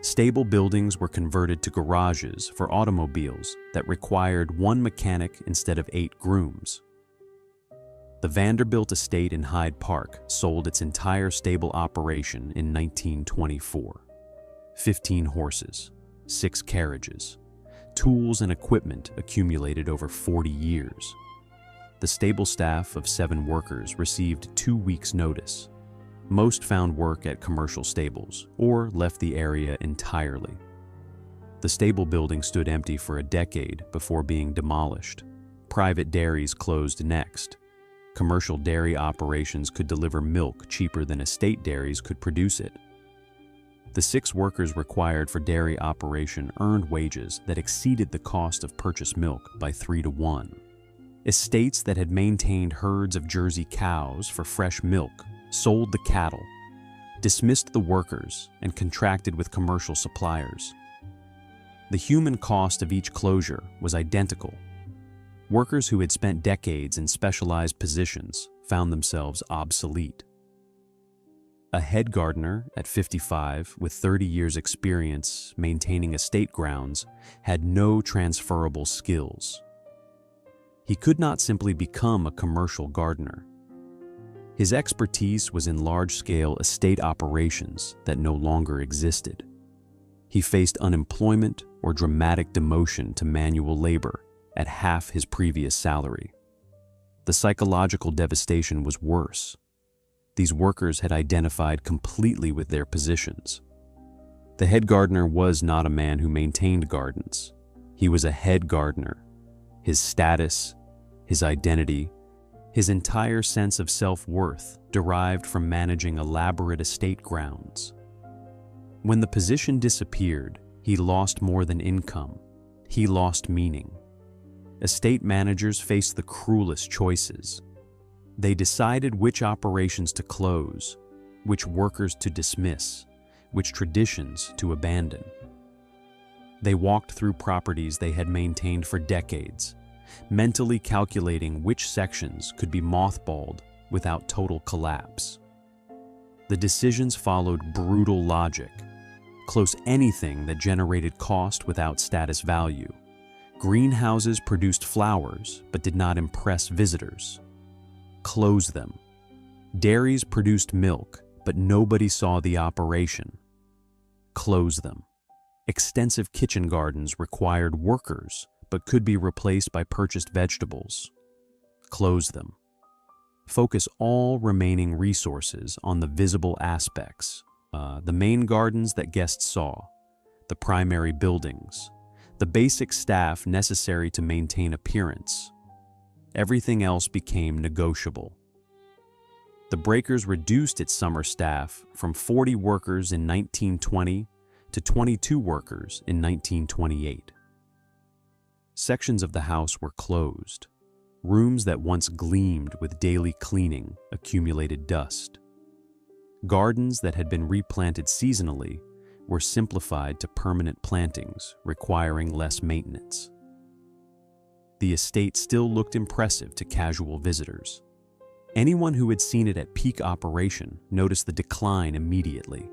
Stable buildings were converted to garages for automobiles that required 1 mechanic instead of 8 grooms. The Vanderbilt estate in Hyde Park sold its entire stable operation in 1924. 15 horses, 6 carriages, tools and equipment accumulated over 40 years. The stable staff of 7 workers received 2 weeks' notice. Most found work at commercial stables or left the area entirely. The stable building stood empty for a decade before being demolished. Private dairies closed next. Commercial dairy operations could deliver milk cheaper than estate dairies could produce it. The 6 workers required for dairy operation earned wages that exceeded the cost of purchased milk by 3 to 1. Estates that had maintained herds of Jersey cows for fresh milk sold the cattle, dismissed the workers, and contracted with commercial suppliers. The human cost of each closure was identical. Workers who had spent decades in specialized positions found themselves obsolete. A head gardener at 55 with 30 years' experience maintaining estate grounds had no transferable skills. He could not simply become a commercial gardener. His expertise was in large-scale estate operations that no longer existed. He faced unemployment or dramatic demotion to manual labor at half his previous salary. The psychological devastation was worse. These workers had identified completely with their positions. The head gardener was not a man who maintained gardens. He was a head gardener. His status, his identity, his entire sense of self-worth derived from managing elaborate estate grounds. When the position disappeared, he lost more than income. He lost meaning. estate managers faced the cruelest choices. They decided which operations to close, which workers to dismiss, which traditions to abandon. They walked through properties they had maintained for decades, mentally calculating which sections could be mothballed without total collapse. The decisions followed brutal logic. Close anything that generated cost without status value. Greenhouses produced flowers but did not impress visitors. Close them. Dairies produced milk, but nobody saw the operation. Close them. Extensive kitchen gardens required workers, but could be replaced by purchased vegetables. Close them. Focus all remaining resources on the visible aspects, the main gardens that guests saw, the primary buildings, the basic staff necessary to maintain appearance. Everything else became negotiable. The Breakers reduced its summer staff from 40 workers in 1920 to 22 workers in 1928. Sections of the house were closed. Rooms that once gleamed with daily cleaning accumulated dust. Gardens that had been replanted seasonally were simplified to permanent plantings requiring less maintenance. The estate still looked impressive to casual visitors. Anyone who had seen it at peak operation noticed the decline immediately.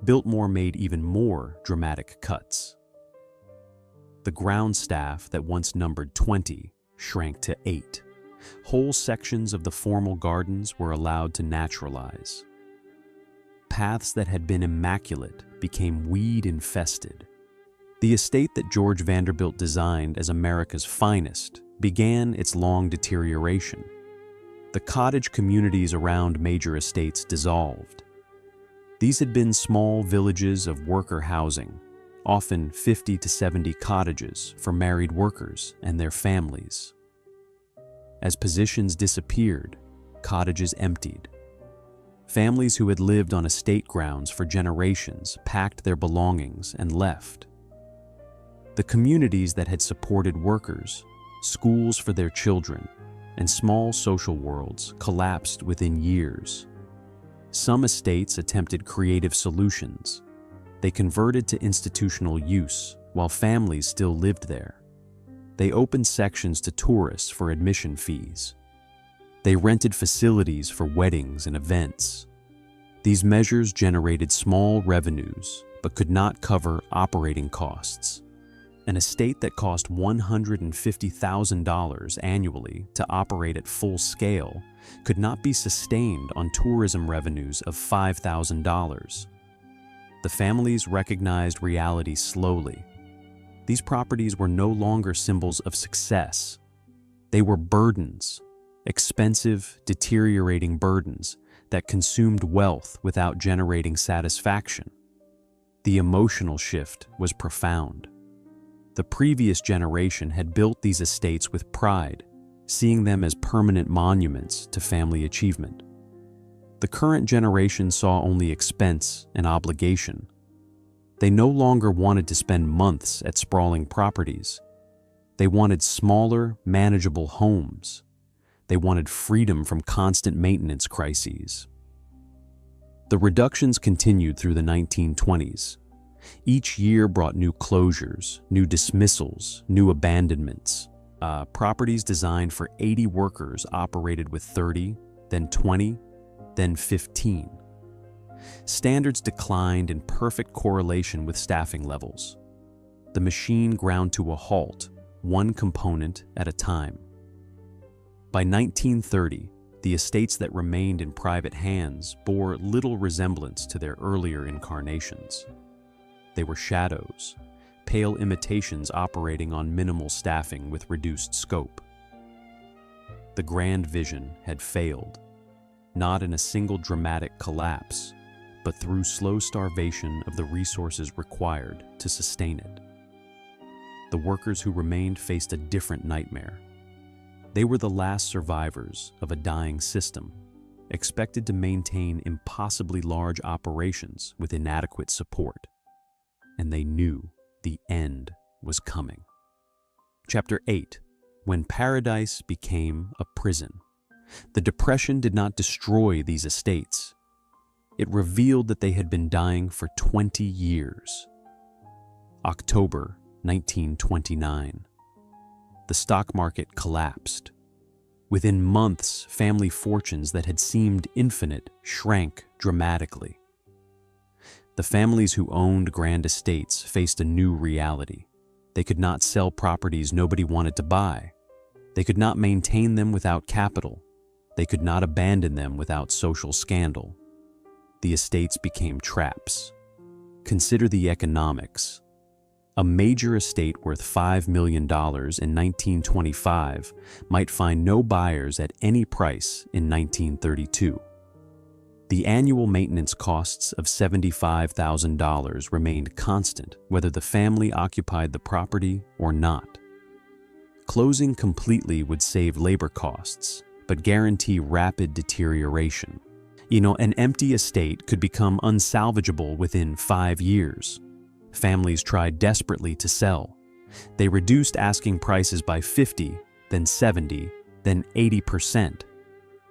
Biltmore made even more dramatic cuts. The ground staff that once numbered 20 shrank to 8. Whole sections of the formal gardens were allowed to naturalize. Paths that had been immaculate became weed-infested. The estate that George Vanderbilt designed as America's finest began its long deterioration. The cottage communities around major estates dissolved. These had been small villages of worker housing, often 50 to 70 cottages for married workers and their families. As positions disappeared, cottages emptied. Families who had lived on estate grounds for generations packed their belongings and left. The communities that had supported workers, schools for their children, and small social worlds collapsed within years. Some estates attempted creative solutions. They converted to institutional use while families still lived there. They opened sections to tourists for admission fees. They rented facilities for weddings and events. These measures generated small revenues but could not cover operating costs. An estate that cost $150,000 annually to operate at full scale could not be sustained on tourism revenues of $5,000. The families recognized reality slowly. These properties were no longer symbols of success. They were burdens, expensive, deteriorating burdens that consumed wealth without generating satisfaction. The emotional shift was profound. The previous generation had built these estates with pride, seeing them as permanent monuments to family achievement. The current generation saw only expense and obligation. They no longer wanted to spend months at sprawling properties. They wanted smaller, manageable homes. They wanted freedom from constant maintenance crises. The reductions continued through the 1920s. Each year brought new closures, new dismissals, new abandonments. Properties designed for 80 workers operated with 30, then 20, then 15. Standards declined in perfect correlation with staffing levels. The machine ground to a halt, one component at a time. By 1930, the estates that remained in private hands bore little resemblance to their earlier incarnations. They were shadows, pale imitations operating on minimal staffing with reduced scope. The grand vision had failed, not in a single dramatic collapse, but through slow starvation of the resources required to sustain it. The workers who remained faced a different nightmare. They were the last survivors of a dying system, expected to maintain impossibly large operations with inadequate support. And they knew the end was coming. Chapter 8. When Paradise Became a Prison. The Depression did not destroy these estates. It revealed that they had been dying for 20 years. October 1929. The stock market collapsed. Within months, family fortunes that had seemed infinite shrank dramatically. The families who owned grand estates faced a new reality. They could not sell properties nobody wanted to buy. They could not maintain them without capital. They could not abandon them without social scandal. The estates became traps. Consider the economics. A major estate worth $5 million in 1925 might find no buyers at any price in 1932. The annual maintenance costs of $75,000 remained constant whether the family occupied the property or not. Closing completely would save labor costs, but guarantee rapid deterioration. An empty estate could become unsalvageable within 5 years. Families tried desperately to sell. They reduced asking prices by 50, then 70, then 80%.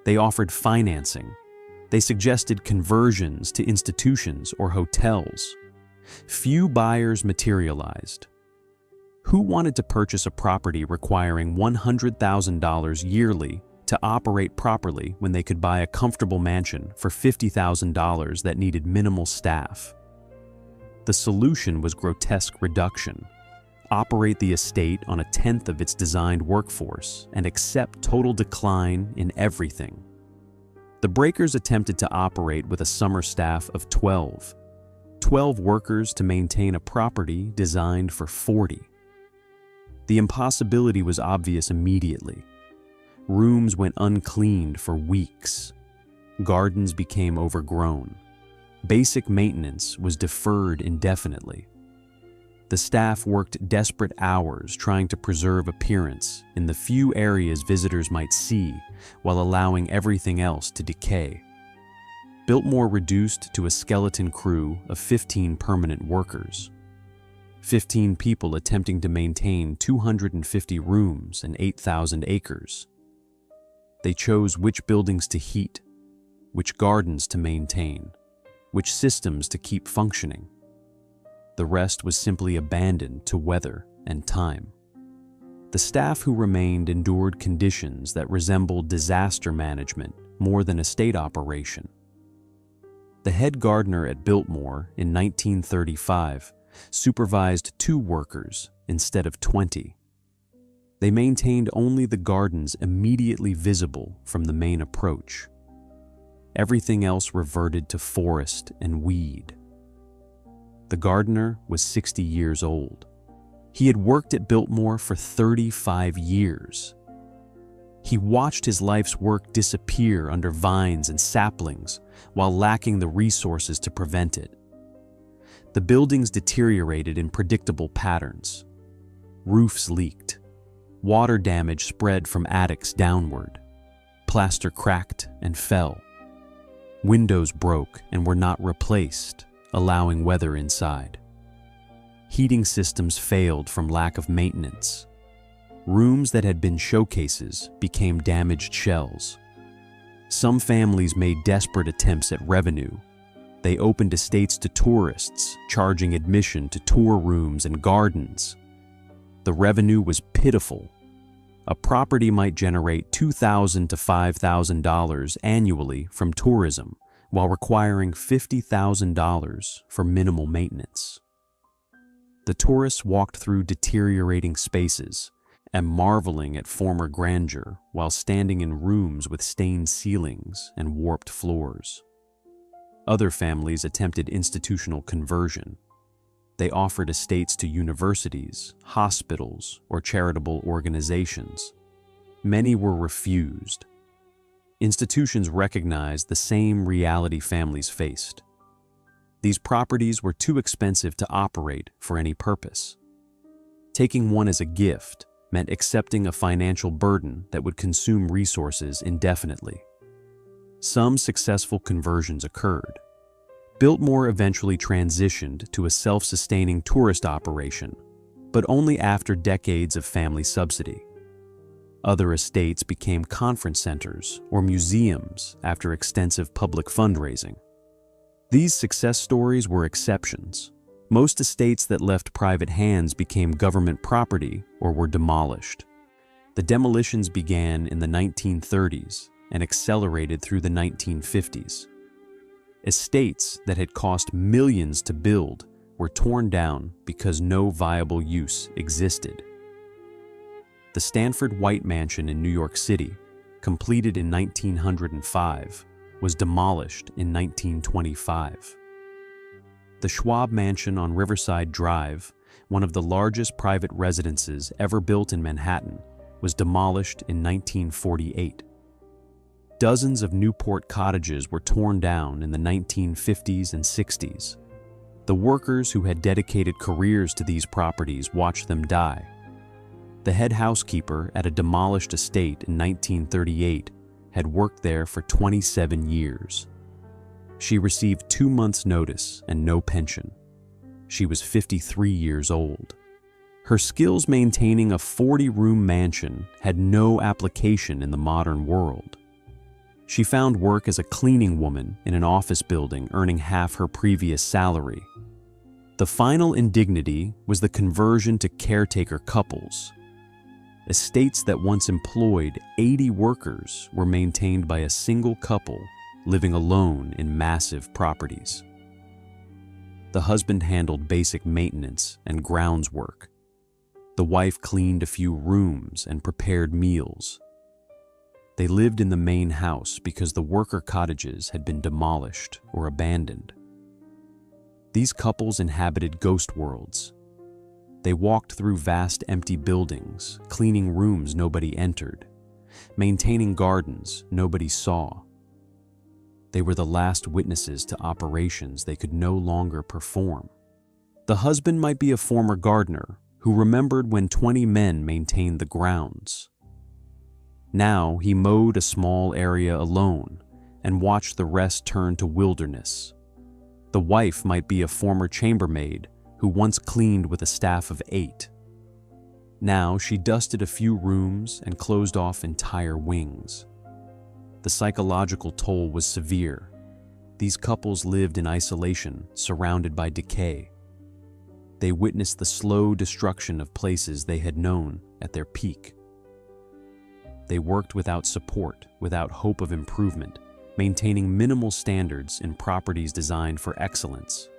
They offered financing. They suggested conversions to institutions or hotels. Few buyers materialized. Who wanted to purchase a property requiring $100,000 yearly to operate properly when they could buy a comfortable mansion for $50,000 that needed minimal staff? The solution was grotesque reduction. Operate the estate on 1/10 of its designed workforce and accept total decline in everything. The breakers attempted to operate with a summer staff of 12 workers to maintain a property designed for 40. The impossibility was obvious immediately. Rooms went uncleaned for weeks. Gardens became overgrown. Basic maintenance was deferred indefinitely. The staff worked desperate hours trying to preserve appearance in the few areas visitors might see while allowing everything else to decay. Biltmore reduced to a skeleton crew of 15 permanent workers. 15 people attempting to maintain 250 rooms and 8,000 acres. They chose which buildings to heat, which gardens to maintain, which systems to keep functioning. The rest was simply abandoned to weather and time. The staff who remained endured conditions that resembled disaster management more than estate operation. The head gardener at Biltmore in 1935 supervised 2 workers instead of 20. They maintained only the gardens immediately visible from the main approach. Everything else reverted to forest and weed. The gardener was 60 years old. He had worked at Biltmore for 35 years. He watched his life's work disappear under vines and saplings while lacking the resources to prevent it. The buildings deteriorated in predictable patterns. Roofs leaked. Water damage spread from attics downward. Plaster cracked and fell. Windows broke and were not replaced, allowing weather inside. Heating systems failed from lack of maintenance. Rooms that had been showcases became damaged shells. Some families made desperate attempts at revenue. They opened estates to tourists, charging admission to tour rooms and gardens. The revenue was pitiful. A property might generate $2,000 to $5,000 annually from tourism, while requiring $50,000 for minimal maintenance. The tourists walked through deteriorating spaces and marveling at former grandeur while standing in rooms with stained ceilings and warped floors. Other families attempted institutional conversion. They offered estates to universities, hospitals, or charitable organizations. Many were refused. Institutions recognized the same reality families faced. These properties were too expensive to operate for any purpose. Taking one as a gift meant accepting a financial burden that would consume resources indefinitely. Some successful conversions occurred. Biltmore eventually transitioned to a self-sustaining tourist operation. but only after decades of family subsidy. Other estates became conference centers or museums after extensive public fundraising. These success stories were exceptions. Most estates that left private hands became government property or were demolished. The demolitions began in the 1930s and accelerated through the 1950s. Estates that had cost millions to build were torn down because no viable use existed. The Stanford White Mansion in New York City, completed in 1905, was demolished in 1925. The Schwab Mansion on Riverside Drive, one of the largest private residences ever built in Manhattan, was demolished in 1948. Dozens of Newport cottages were torn down in the 1950s and 60s. The workers who had dedicated careers to these properties watched them die. The head housekeeper at a demolished estate in 1938 had worked there for 27 years. She received 2 months' notice and no pension. She was 53 years old. Her skills maintaining a 40-room mansion had no application in the modern world. She found work as a cleaning woman in an office building, earning half her previous salary. The final indignity was the conversion to caretaker couples. Estates that once employed 80 workers were maintained by a single couple living alone in massive properties. The husband handled basic maintenance and grounds work. The wife cleaned a few rooms and prepared meals. They lived in the main house because the worker cottages had been demolished or abandoned. These couples inhabited ghost worlds. They walked through vast empty buildings, cleaning rooms nobody entered, maintaining gardens nobody saw. They were the last witnesses to operations they could no longer perform. The husband might be a former gardener who remembered when 20 men maintained the grounds. Now he mowed a small area alone and watched the rest turn to wilderness. The wife might be a former chambermaid who once cleaned with a staff of 8. Now she dusted a few rooms and closed off entire wings. The psychological toll was severe. These couples lived in isolation, surrounded by decay. They witnessed the slow destruction of places they had known at their peak. They worked without support, without hope of improvement, maintaining minimal standards in properties designed for excellence.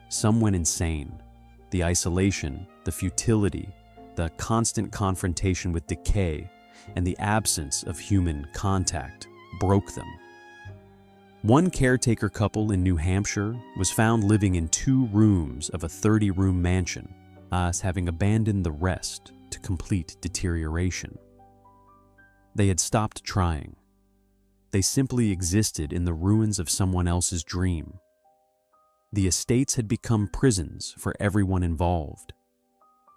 Some went insane. The isolation, the futility, the constant confrontation with decay, and the absence of human contact broke them. One caretaker couple in New Hampshire was found living in 2 rooms of a 30-room mansion, as having abandoned the rest to complete deterioration. They had stopped trying. They simply existed in the ruins of someone else's dream. The estates had become prisons for everyone involved.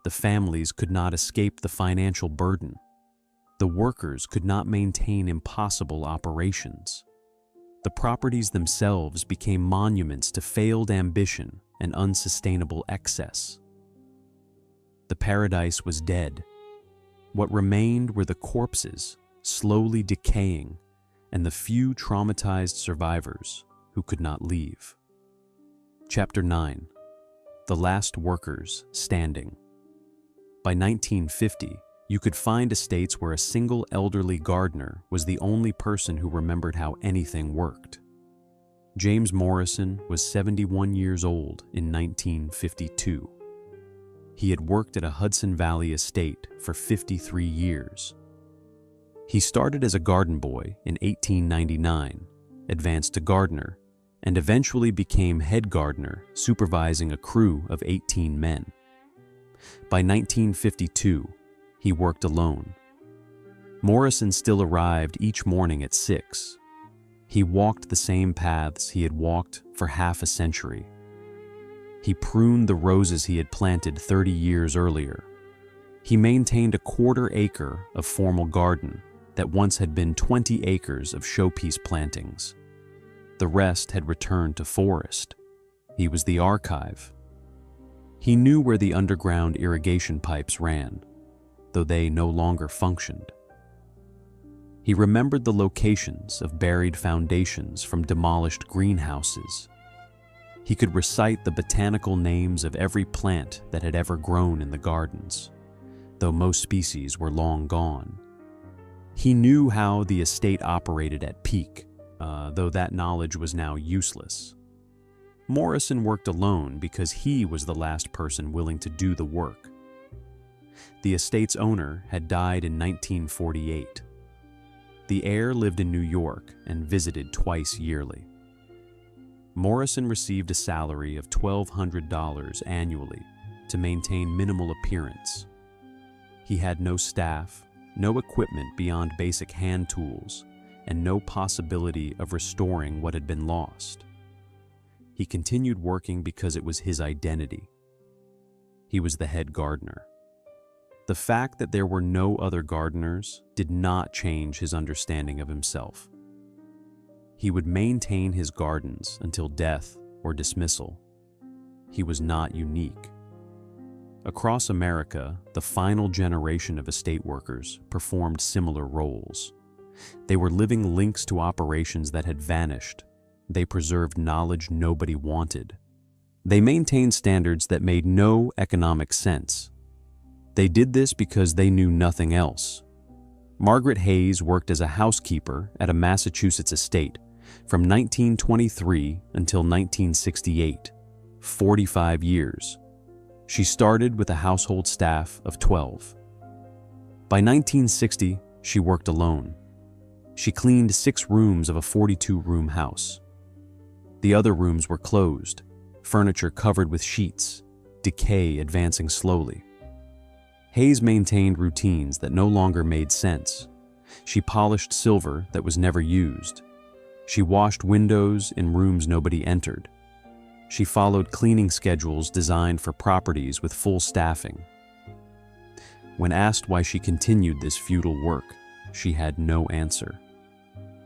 The families could not escape the financial burden. The workers could not maintain impossible operations. The properties themselves became monuments to failed ambition and unsustainable excess. The paradise was dead. What remained were the corpses, slowly decaying, and the few traumatized survivors who could not leave. Chapter 9. The Last Workers Standing. By 1950, you could find estates where a single elderly gardener was the only person who remembered how anything worked. James Morrison was 71 years old in 1952. He had worked at a Hudson Valley estate for 53 years. He started as a garden boy in 1899, advanced to gardener, and eventually became head gardener, supervising a crew of 18 men. By 1952, he worked alone. Morrison still arrived each morning at 6. He walked the same paths he had walked for half a century. He pruned the roses he had planted 30 years earlier. He maintained a 1/4 acre of formal garden that once had been 20 acres of showpiece plantings. The rest had returned to forest. He was the archive. He knew where the underground irrigation pipes ran, though they no longer functioned. He remembered the locations of buried foundations from demolished greenhouses. He could recite the botanical names of every plant that had ever grown in the gardens, though most species were long gone. He knew how the estate operated at peak, though that knowledge was now useless. Morrison worked alone because he was the last person willing to do the work. The estate's owner had died in 1948. The heir lived in New York and visited twice yearly. Morrison received a salary of $1,200 annually to maintain minimal appearance. He had no staff, no equipment beyond basic hand tools, and no possibility of restoring what had been lost. He continued working because it was his identity. He was the head gardener. The fact that there were no other gardeners did not change his understanding of himself. He would maintain his gardens until death or dismissal. He was not unique. Across America, the final generation of estate workers performed similar roles. They were living links to operations that had vanished. They preserved knowledge nobody wanted. They maintained standards that made no economic sense. They did this because they knew nothing else. Margaret Hayes worked as a housekeeper at a Massachusetts estate from 1923 until 1968, 45 years. She started with a household staff of 12. By 1960, she worked alone. She cleaned 6 rooms of a 42-room house. The other rooms were closed, furniture covered with sheets, decay advancing slowly. Hayes maintained routines that no longer made sense. She polished silver that was never used. She washed windows in rooms nobody entered. She followed cleaning schedules designed for properties with full staffing. When asked why she continued this futile work, she had no answer.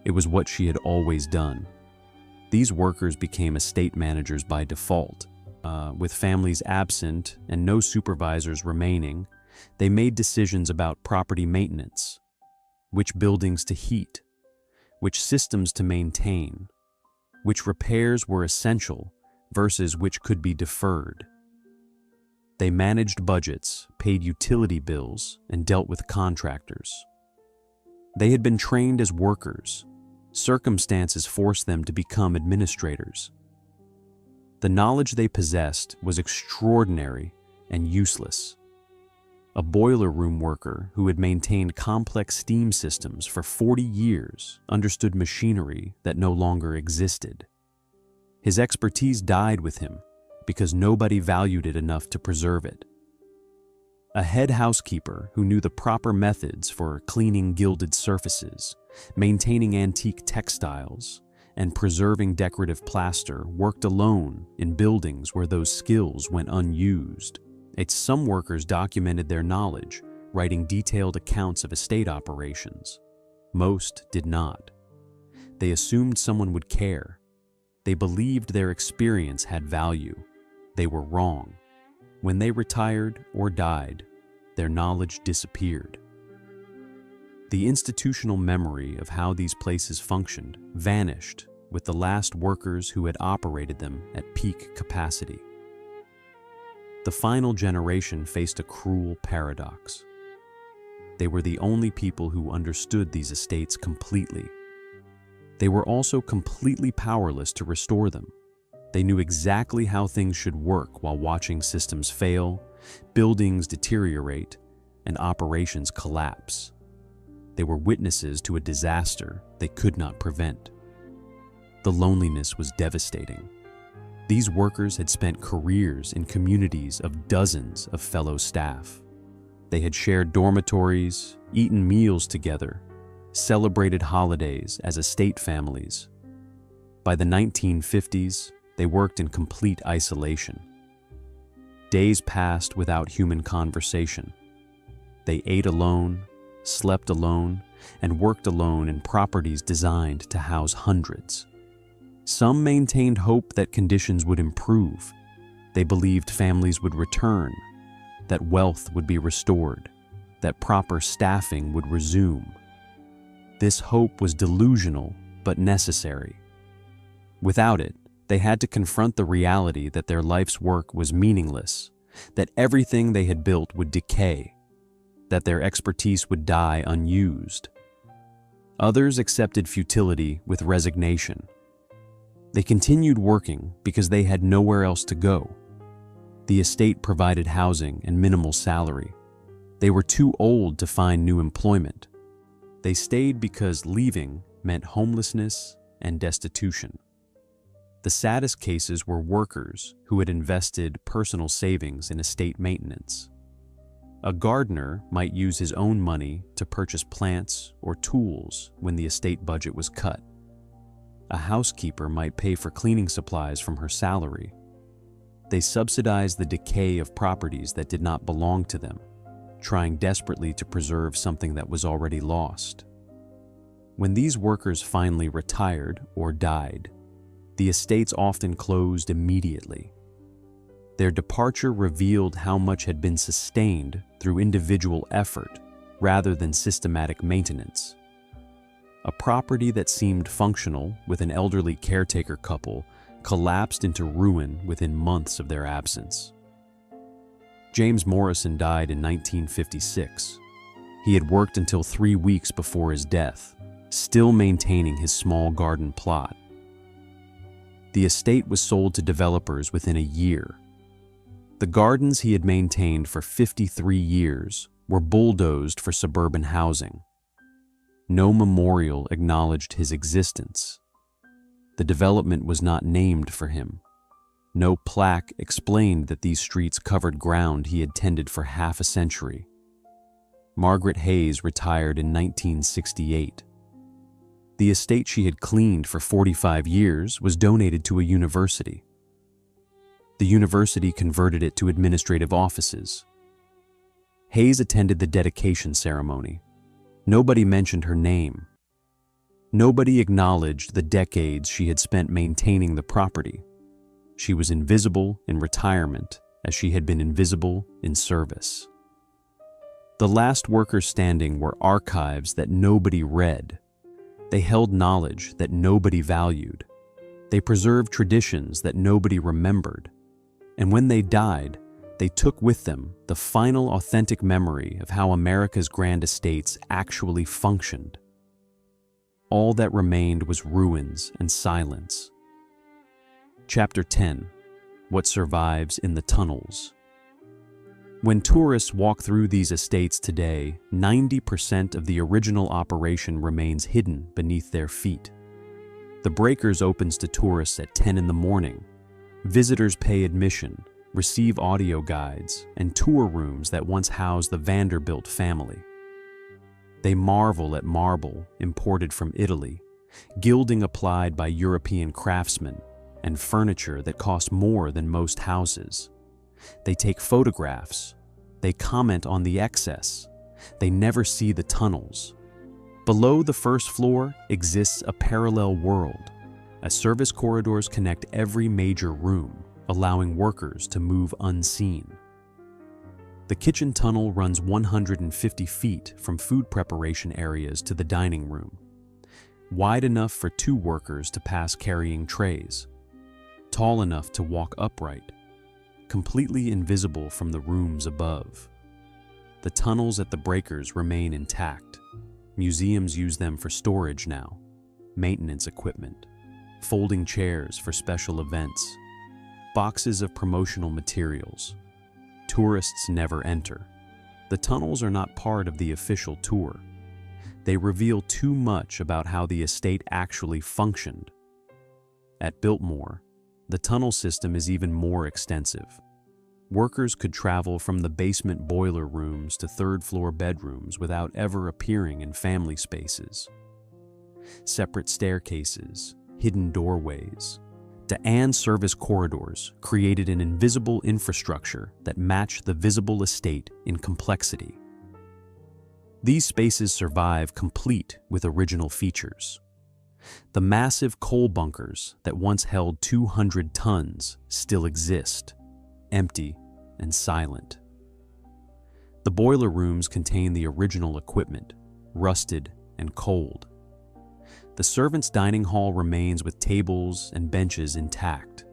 It was what she had always done. These workers became estate managers by default. With families absent and no supervisors remaining, they made decisions about property maintenance, which buildings to heat, which systems to maintain, which repairs were essential versus which could be deferred. They managed budgets, paid utility bills, and dealt with contractors. They had been trained as workers. Circumstances forced them to become administrators. The knowledge they possessed was extraordinary and useless. A boiler room worker who had maintained complex steam systems for 40 years understood machinery that no longer existed. His expertise died with him because nobody valued it enough to preserve it. A head housekeeper who knew the proper methods for cleaning gilded surfaces, maintaining antique textiles, and preserving decorative plaster worked alone in buildings where those skills went unused. Some workers documented their knowledge, writing detailed accounts of estate operations. Most did not. They assumed someone would care. They believed their experience had value. They were wrong. When they retired or died, their knowledge disappeared. The institutional memory of how these places functioned vanished with the last workers who had operated them at peak capacity. The final generation faced a cruel paradox. They were the only people who understood these estates completely. They were also completely powerless to restore them. They knew exactly how things should work while watching systems fail, buildings deteriorate, and operations collapse. They were witnesses to a disaster they could not prevent. The loneliness was devastating. These workers had spent careers in communities of dozens of fellow staff. They had shared dormitories, eaten meals together, celebrated holidays as estate families. By the 1950s, they worked in complete isolation. Days passed without human conversation. They ate alone, slept alone, and worked alone in properties designed to house hundreds. Some maintained hope that conditions would improve. They believed families would return, that wealth would be restored, that proper staffing would resume. This hope was delusional but necessary. Without it, they had to confront the reality that their life's work was meaningless, that everything they had built would decay, that their expertise would die unused. Others accepted futility with resignation. They continued working because they had nowhere else to go. The estate provided housing and minimal salary. They were too old to find new employment. They stayed because leaving meant homelessness and destitution. The saddest cases were workers who had invested personal savings in estate maintenance. A gardener might use his own money to purchase plants or tools when the estate budget was cut. A housekeeper might pay for cleaning supplies from her salary. They subsidized the decay of properties that did not belong to them, trying desperately to preserve something that was already lost. When these workers finally retired or died, the estates often closed immediately. Their departure revealed how much had been sustained through individual effort rather than systematic maintenance. A property that seemed functional with an elderly caretaker couple collapsed into ruin within months of their absence. James Morrison died in 1956. He had worked until 3 weeks before his death, still maintaining his small garden plot. The estate was sold to developers within a year. The gardens he had maintained for 53 years were bulldozed for suburban housing. No memorial acknowledged his existence. The development was not named for him. No plaque explained that these streets covered ground he had tended for half a century. Margaret Hayes retired in 1968. The estate she had cleaned for 45 years was donated to a university. The university converted it to administrative offices. Hayes attended the dedication ceremony. Nobody mentioned her name. Nobody acknowledged the decades she had spent maintaining the property. She was invisible in retirement as she had been invisible in service. The last workers standing were archives that nobody read. They held knowledge that nobody valued. They preserved traditions that nobody remembered. And when they died, they took with them the final authentic memory of how America's grand estates actually functioned. All that remained was ruins and silence. Chapter 10: What Survives in the Tunnels. When tourists walk through these estates today, 90% of the original operation remains hidden beneath their feet. The Breakers opens to tourists at 10 in the morning. Visitors pay admission, receive audio guides, and tour rooms that once housed the Vanderbilt family. They marvel at marble imported from Italy, gilding applied by European craftsmen, and furniture that cost more than most houses. They take photographs. They comment on the excess. They never see the tunnels. Below the first floor exists a parallel world. Service corridors connect every major room, allowing workers to move unseen. The kitchen tunnel runs 150 feet from food preparation areas to the dining room, wide enough for 2 workers to pass carrying trays, tall enough to walk upright, completely invisible from the rooms above. The tunnels at the Breakers remain intact. Museums use them for storage now, maintenance equipment, folding chairs for special events, boxes of promotional materials. Tourists never enter. The tunnels are not part of the official tour. They reveal too much about how the estate actually functioned. At Biltmore, the tunnel system is even more extensive. Workers could travel from the basement boiler rooms to third-floor bedrooms without ever appearing in family spaces. Separate staircases, hidden doorways, and service corridors created an invisible infrastructure that matched the visible estate in complexity. These spaces survive complete with original features. The massive coal bunkers that once held 200 tons still exist. empty and silent. The boiler rooms contain the original equipment, rusted and cold. The servants' dining hall remains with tables and benches intact.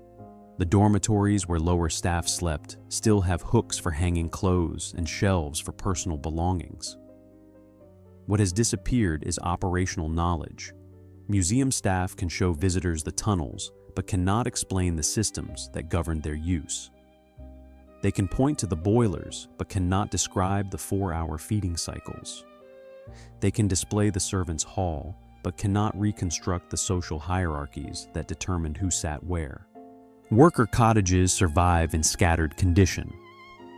The dormitories where lower staff slept still have hooks for hanging clothes and shelves for personal belongings. What has disappeared is operational knowledge. Museum staff can show visitors the tunnels, but cannot explain the systems that govern their use. They can point to the boilers, but cannot describe the 4-hour feeding cycles. They can display the servants' hall, but cannot reconstruct the social hierarchies that determined who sat where. Worker cottages survive in scattered condition.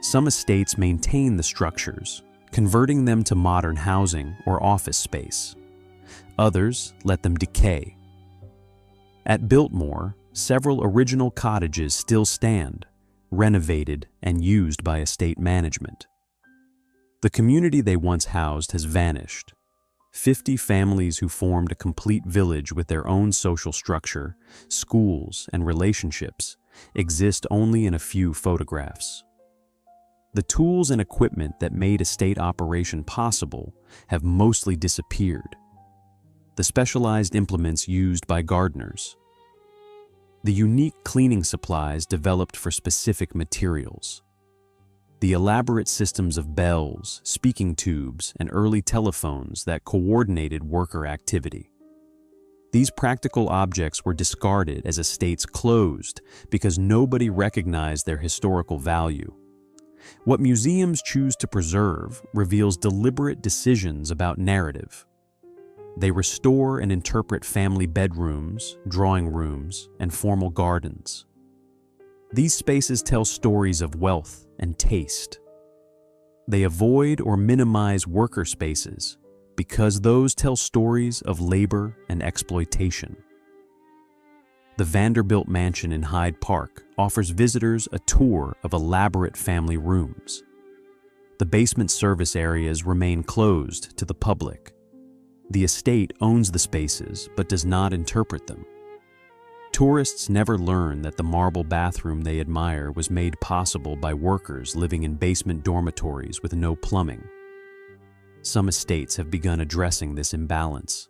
Some estates maintain the structures, converting them to modern housing or office space. Others let them decay. At Biltmore, several original cottages still stand, renovated and used by estate management. The community they once housed has vanished. 50 families who formed a complete village with their own social structure, schools, and relationships exist only in a few photographs. The tools and equipment that made estate operation possible have mostly disappeared. The specialized implements used by gardeners. The unique cleaning supplies developed for specific materials. The elaborate systems of bells, speaking tubes, and early telephones that coordinated worker activity. These practical objects were discarded as estates closed because nobody recognized their historical value. What museums choose to preserve reveals deliberate decisions about narrative. They restore and interpret family bedrooms, drawing rooms, and formal gardens. These spaces tell stories of wealth and taste. They avoid or minimize worker spaces because those tell stories of labor and exploitation. The Vanderbilt Mansion in Hyde Park offers visitors a tour of elaborate family rooms. The basement service areas remain closed to the public. The estate owns the spaces but does not interpret them. Tourists never learn that the marble bathroom they admire was made possible by workers living in basement dormitories with no plumbing. Some estates have begun addressing this imbalance.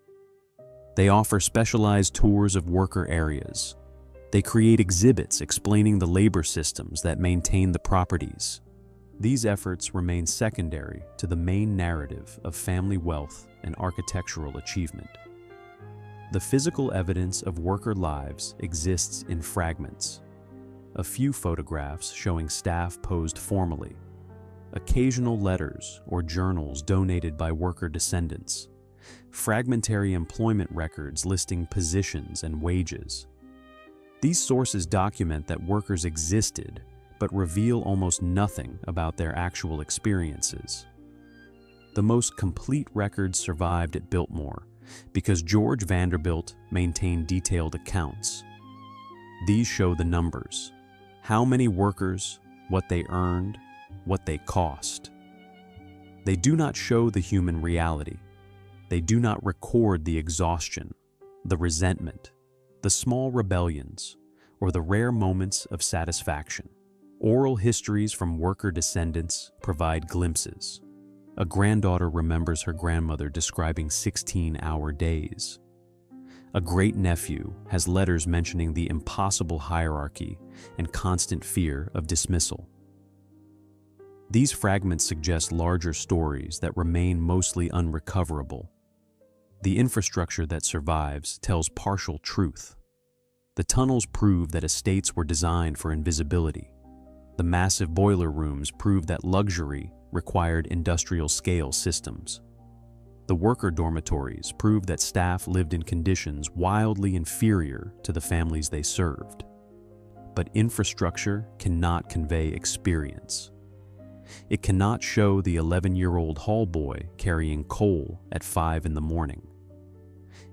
They offer specialized tours of worker areas. They create exhibits explaining the labor systems that maintain the properties. These efforts remain secondary to the main narrative of family wealth and architectural achievement. The physical evidence of worker lives exists in fragments. A few photographs showing staff posed formally, occasional letters or journals donated by worker descendants, fragmentary employment records listing positions and wages. These sources document that workers existed, but reveal almost nothing about their actual experiences. The most complete records survived at Biltmore because George Vanderbilt maintained detailed accounts. These show the numbers: how many workers, what they earned, what they cost. They do not show the human reality. They do not record the exhaustion, the resentment, the small rebellions, or the rare moments of satisfaction. Oral histories from worker descendants provide glimpses. A granddaughter remembers her grandmother describing 16-hour days. A great-nephew has letters mentioning the impossible hierarchy and constant fear of dismissal. These fragments suggest larger stories that remain mostly unrecoverable. The infrastructure that survives tells partial truth. The tunnels prove that estates were designed for invisibility. The massive boiler rooms prove that luxury required industrial-scale systems. The worker dormitories prove that staff lived in conditions wildly inferior to the families they served. But infrastructure cannot convey experience. It cannot show the 11-year-old hall boy carrying coal at 5 in the morning.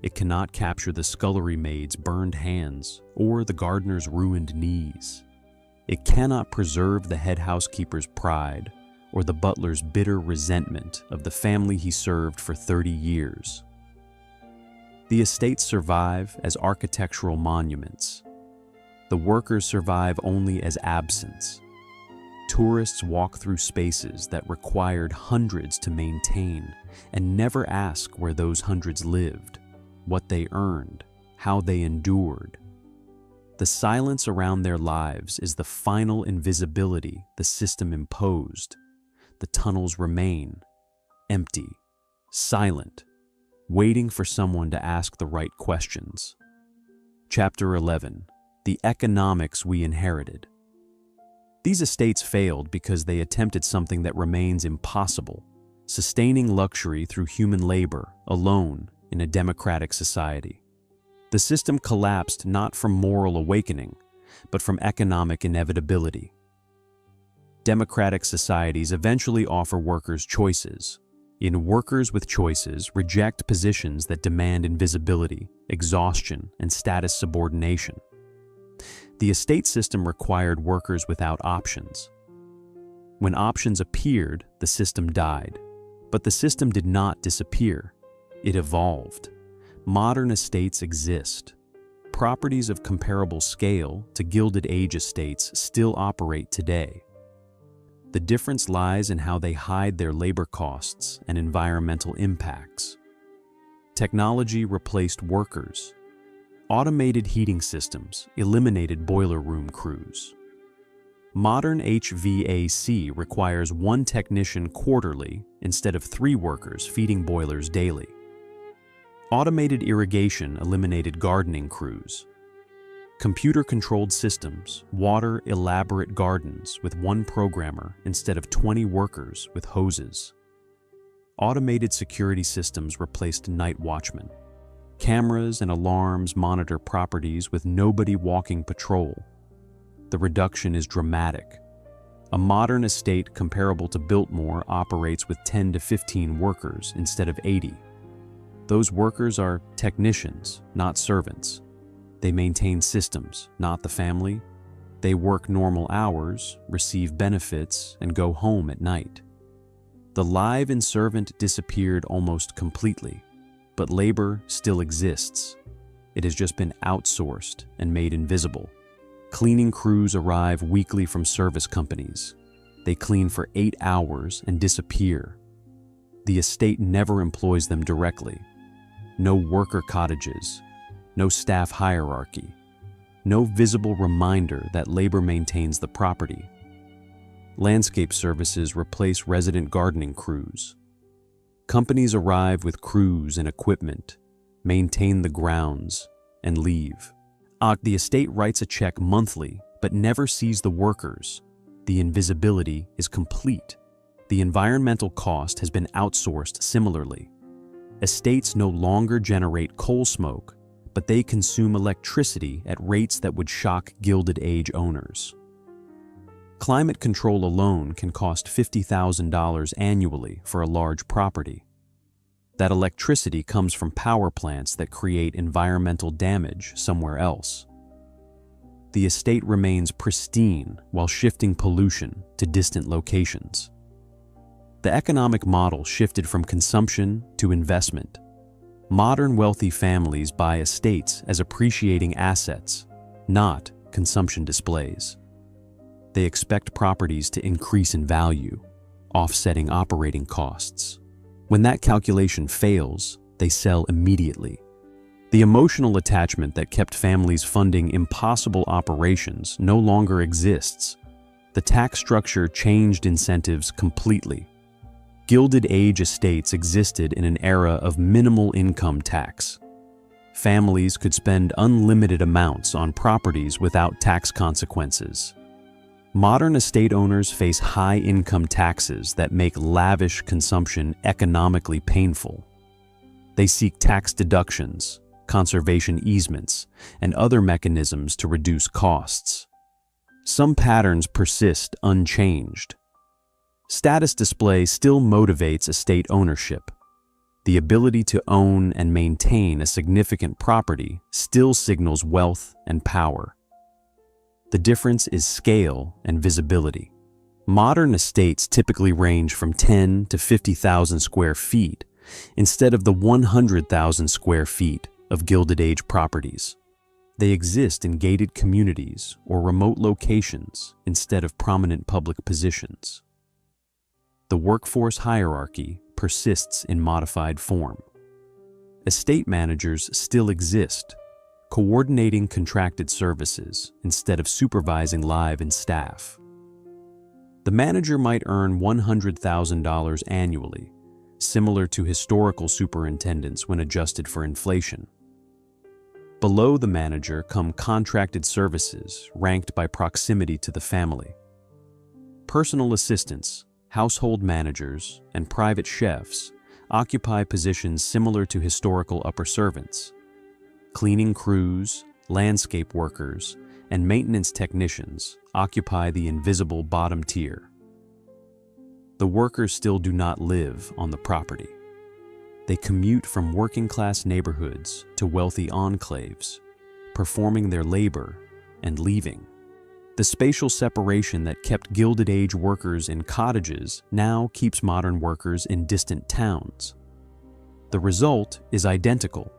It cannot capture the scullery maid's burned hands or the gardener's ruined knees. It cannot preserve the head housekeeper's pride or the butler's bitter resentment of the family he served for 30 years. The estates survive as architectural monuments. The workers survive only as absence, tourists walk through spaces that required hundreds to maintain and never ask where those hundreds lived, what they earned, how they endured. The silence around their lives is the final invisibility the system imposed. The tunnels remain empty, silent, waiting for someone to ask the right questions. Chapter 11: The Economics We Inherited. These estates failed because they attempted something that remains impossible: sustaining luxury through human labor alone in a democratic society. The system collapsed not from moral awakening, but from economic inevitability. Democratic societies eventually offer workers choices. In Workers with Choices, reject positions that demand invisibility, exhaustion, and status subordination. The estate system required workers without options. When options appeared, the system died. But the system did not disappear. It evolved. Modern estates exist. Properties of comparable scale to Gilded Age estates still operate today. The difference lies in how they hide their labor costs and environmental impacts. Technology replaced workers. Automated heating systems eliminated boiler room crews. Modern HVAC requires one technician quarterly instead of 3 workers feeding boilers daily. Automated irrigation eliminated gardening crews. Computer-controlled systems water elaborate gardens with 1 programmer instead of 20 workers with hoses. Automated security systems replaced night watchmen. Cameras and alarms monitor properties with nobody walking patrol. The reduction is dramatic. A modern estate comparable to Biltmore operates with 10 to 15 workers instead of 80. Those workers are technicians, not servants. They maintain systems, not the family. They work normal hours, receive benefits, and go home at night. The live-in servant disappeared almost completely, but labor still exists. It has just been outsourced and made invisible. Cleaning crews arrive weekly from service companies. They clean for 8 hours and disappear. The estate never employs them directly. No worker cottages, no staff hierarchy, no visible reminder that labor maintains the property. Landscape services replace resident gardening crews. Companies arrive with crews and equipment, maintain the grounds, and leave. The estate writes a check monthly, but never sees the workers. The invisibility is complete. The environmental cost has been outsourced similarly. Estates no longer generate coal smoke, but they consume electricity at rates that would shock Gilded Age owners. Climate control alone can cost $50,000 annually for a large property. That electricity comes from power plants that create environmental damage somewhere else. The estate remains pristine while shifting pollution to distant locations. The economic model shifted from consumption to investment. Modern wealthy families buy estates as appreciating assets, not consumption displays. They expect properties to increase in value, offsetting operating costs. When that calculation fails, they sell immediately. The emotional attachment that kept families funding impossible operations no longer exists. The tax structure changed incentives completely. Gilded Age estates existed in an era of minimal income tax. Families could spend unlimited amounts on properties without tax consequences. Modern estate owners face high income taxes that make lavish consumption economically painful. They seek tax deductions, conservation easements, and other mechanisms to reduce costs. Some patterns persist unchanged. Status display still motivates estate ownership. The ability to own and maintain a significant property still signals wealth and power. The difference is scale and visibility. Modern estates typically range from 10 to 50,000 square feet instead of the 100,000 square feet of Gilded Age properties. They exist in gated communities or remote locations instead of prominent public positions. The workforce hierarchy persists in modified form. Estate managers still exist, coordinating contracted services instead of supervising live-in staff. The manager might earn $100,000 annually, similar to historical superintendents when adjusted for inflation. Below the manager come contracted services ranked by proximity to the family. Personal assistants, household managers, and private chefs occupy positions similar to historical upper servants. Cleaning crews, landscape workers, and maintenance technicians occupy the invisible bottom tier. The workers still do not live on the property. They commute from working-class neighborhoods to wealthy enclaves, performing their labor and leaving. The spatial separation that kept Gilded Age workers in cottages now keeps modern workers in distant towns. The result is identical.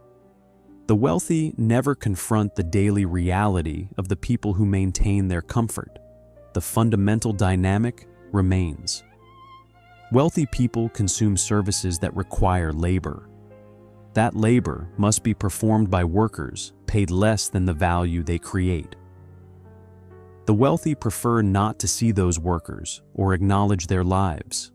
The wealthy never confront the daily reality of the people who maintain their comfort. The fundamental dynamic remains. Wealthy people consume services that require labor. That labor must be performed by workers paid less than the value they create. The wealthy prefer not to see those workers or acknowledge their lives.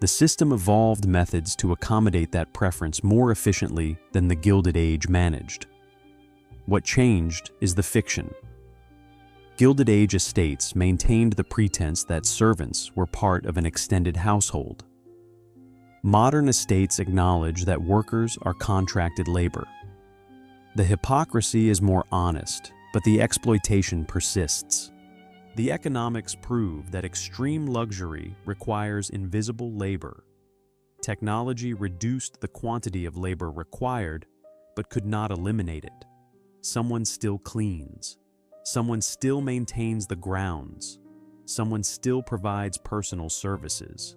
The system evolved methods to accommodate that preference more efficiently than the Gilded Age managed. What changed is the fiction. Gilded Age estates maintained the pretense that servants were part of an extended household. Modern estates acknowledge that workers are contracted labor. The hypocrisy is more honest, but the exploitation persists. The economics prove that extreme luxury requires invisible labor. Technology reduced the quantity of labor required, but could not eliminate it. Someone still cleans. Someone still maintains the grounds. Someone still provides personal services.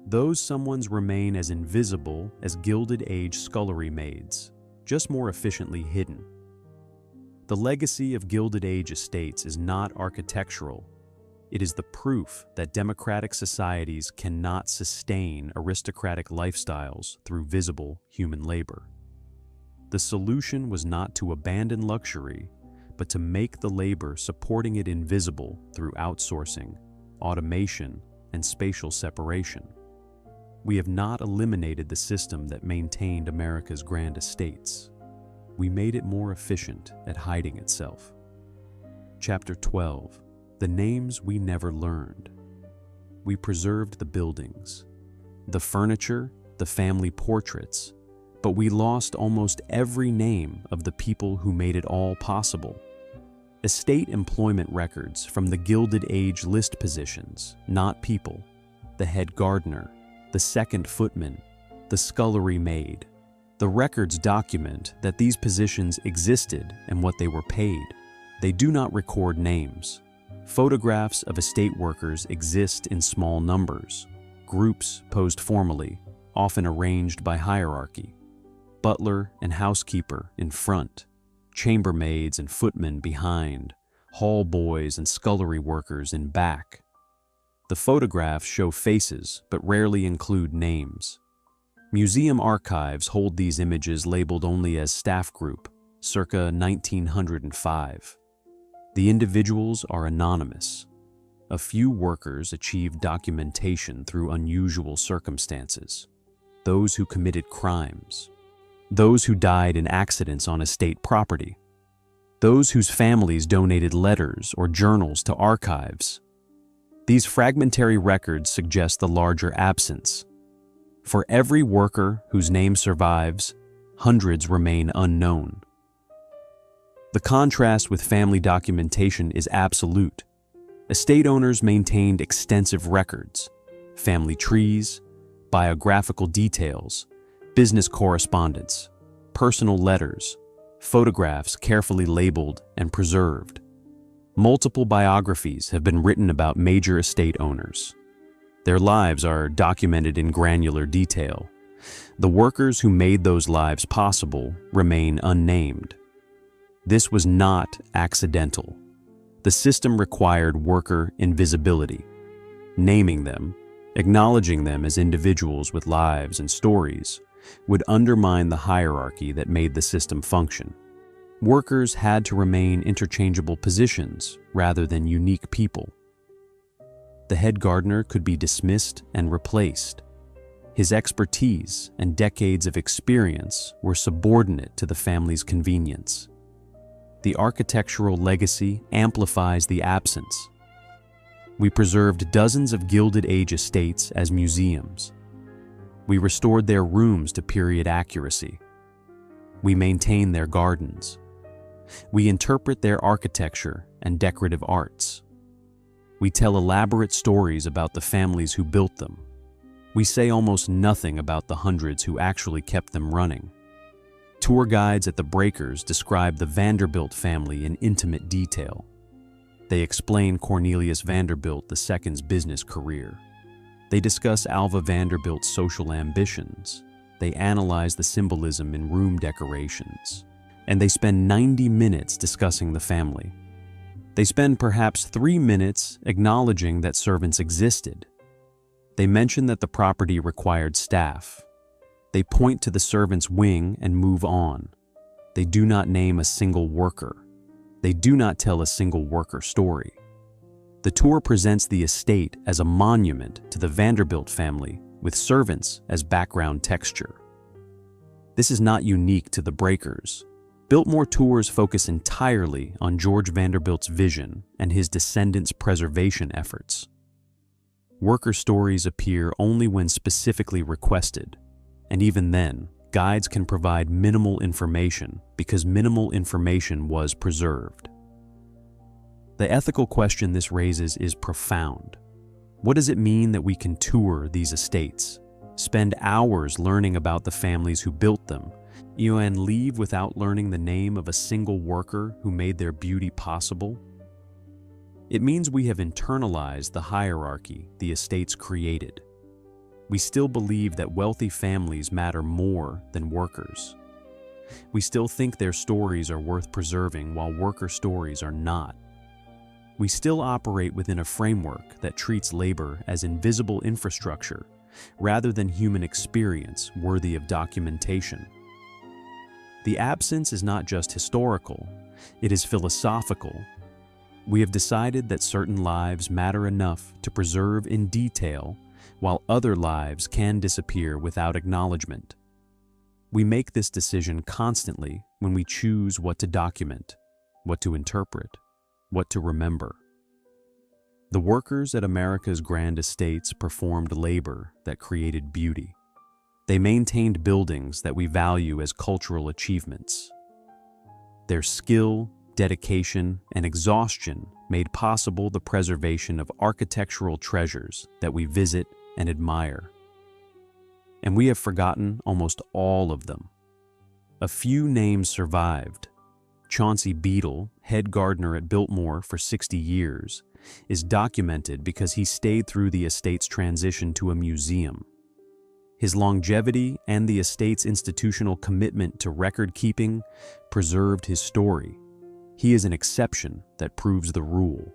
Those someones remain as invisible as Gilded Age scullery maids, just more efficiently hidden. The legacy of Gilded Age estates is not architectural. It is the proof that democratic societies cannot sustain aristocratic lifestyles through visible human labor. The solution was not to abandon luxury, but to make the labor supporting it invisible through outsourcing, automation, and spatial separation. We have not eliminated the system that maintained America's grand estates. We made it more efficient at hiding itself. Chapter 12. The names we never learned. We preserved the buildings, the furniture, the family portraits, but we lost almost every name of the people who made it all possible. Estate employment records from the Gilded Age list positions, not people, the head gardener, the second footman, the scullery maid. The records document that these positions existed and what they were paid. They do not record names. Photographs of estate workers exist in small numbers, groups posed formally, often arranged by hierarchy. Butler and housekeeper in front, chambermaids and footmen behind, hall boys and scullery workers in back. The photographs show faces but rarely include names. Museum archives hold these images labeled only as staff group, circa 1905. The individuals are anonymous. A few workers achieved documentation through unusual circumstances. Those who committed crimes. Those who died in accidents on estate property. Those whose families donated letters or journals to archives. These fragmentary records suggest the larger absence. For every worker whose name survives, hundreds remain unknown. The contrast with family documentation is absolute. Estate owners maintained extensive records, family trees, biographical details, business correspondence, personal letters, photographs carefully labeled and preserved. Multiple biographies have been written about major estate owners. Their lives are documented in granular detail. The workers who made those lives possible remain unnamed. This was not accidental. The system required worker invisibility. Naming them, acknowledging them as individuals with lives and stories, would undermine the hierarchy that made the system function. Workers had to remain interchangeable positions rather than unique people. The head gardener could be dismissed and replaced. His expertise and decades of experience were subordinate to the family's convenience. The architectural legacy amplifies the absence. We preserved dozens of Gilded Age estates as museums. We restored their rooms to period accuracy. We maintain their gardens. We interpret their architecture and decorative arts. We tell elaborate stories about the families who built them. We say almost nothing about the hundreds who actually kept them running. Tour guides at the Breakers describe the Vanderbilt family in intimate detail. They explain Cornelius Vanderbilt II's business career. They discuss Alva Vanderbilt's social ambitions. They analyze the symbolism in room decorations. And they spend 90 minutes discussing the family. They spend perhaps 3 minutes acknowledging that servants existed. They mention that the property required staff. They point to the servants' wing and move on. They do not name a single worker. They do not tell a single worker story. The tour presents the estate as a monument to the Vanderbilt family, with servants as background texture. This is not unique to the Breakers. Biltmore tours focus entirely on George Vanderbilt's vision and his descendants' preservation efforts. Worker stories appear only when specifically requested, and even then, guides can provide minimal information because minimal information was preserved. The ethical question this raises is profound. What does it mean that we can tour these estates, spend hours learning about the families who built them, and leave without learning the name of a single worker who made their beauty possible? It means we have internalized the hierarchy the estates created. We still believe that wealthy families matter more than workers. We still think their stories are worth preserving while worker stories are not. We still operate within a framework that treats labor as invisible infrastructure rather than human experience worthy of documentation. The absence is not just historical, it is philosophical. We have decided that certain lives matter enough to preserve in detail, while other lives can disappear without acknowledgement. We make this decision constantly when we choose what to document, what to interpret, what to remember. The workers at America's grand estates performed labor that created beauty. They maintained buildings that we value as cultural achievements. Their skill, dedication, and exhaustion made possible the preservation of architectural treasures that we visit and admire. And we have forgotten almost all of them. A few names survived. Chauncey Beadle, head gardener at Biltmore for 60 years, is documented because he stayed through the estate's transition to a museum. His longevity and the estate's institutional commitment to record-keeping preserved his story. He is an exception that proves the rule.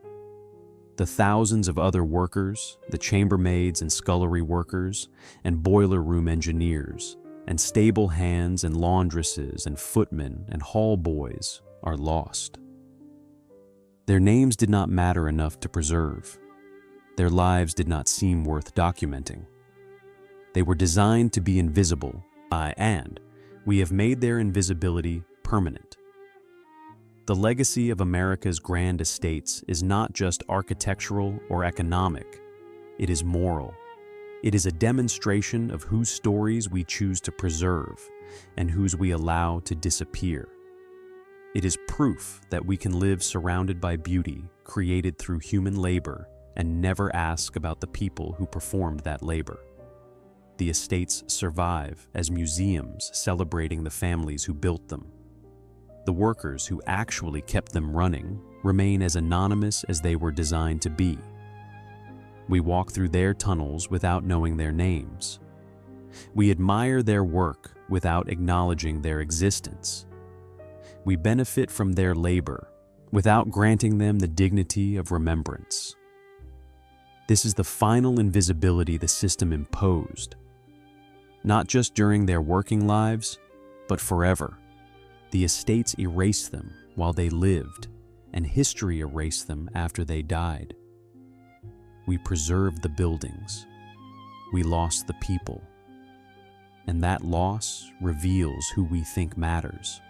The thousands of other workers, the chambermaids and scullery workers, and boiler room engineers, and stable hands and laundresses and footmen and hall boys are lost. Their names did not matter enough to preserve. Their lives did not seem worth documenting. They were designed to be invisible, and we have made their invisibility permanent. The legacy of America's grand estates is not just architectural or economic, it is moral. It is a demonstration of whose stories we choose to preserve and whose we allow to disappear. It is proof that we can live surrounded by beauty created through human labor and never ask about the people who performed that labor. The estates survive as museums celebrating the families who built them. The workers who actually kept them running remain as anonymous as they were designed to be. We walk through their tunnels without knowing their names. We admire their work without acknowledging their existence. We benefit from their labor without granting them the dignity of remembrance. This is the final invisibility the system imposed, not just during their working lives, but forever. The estates erased them while they lived, and history erased them after they died. We preserved the buildings. We lost the people. And that loss reveals who we think matters.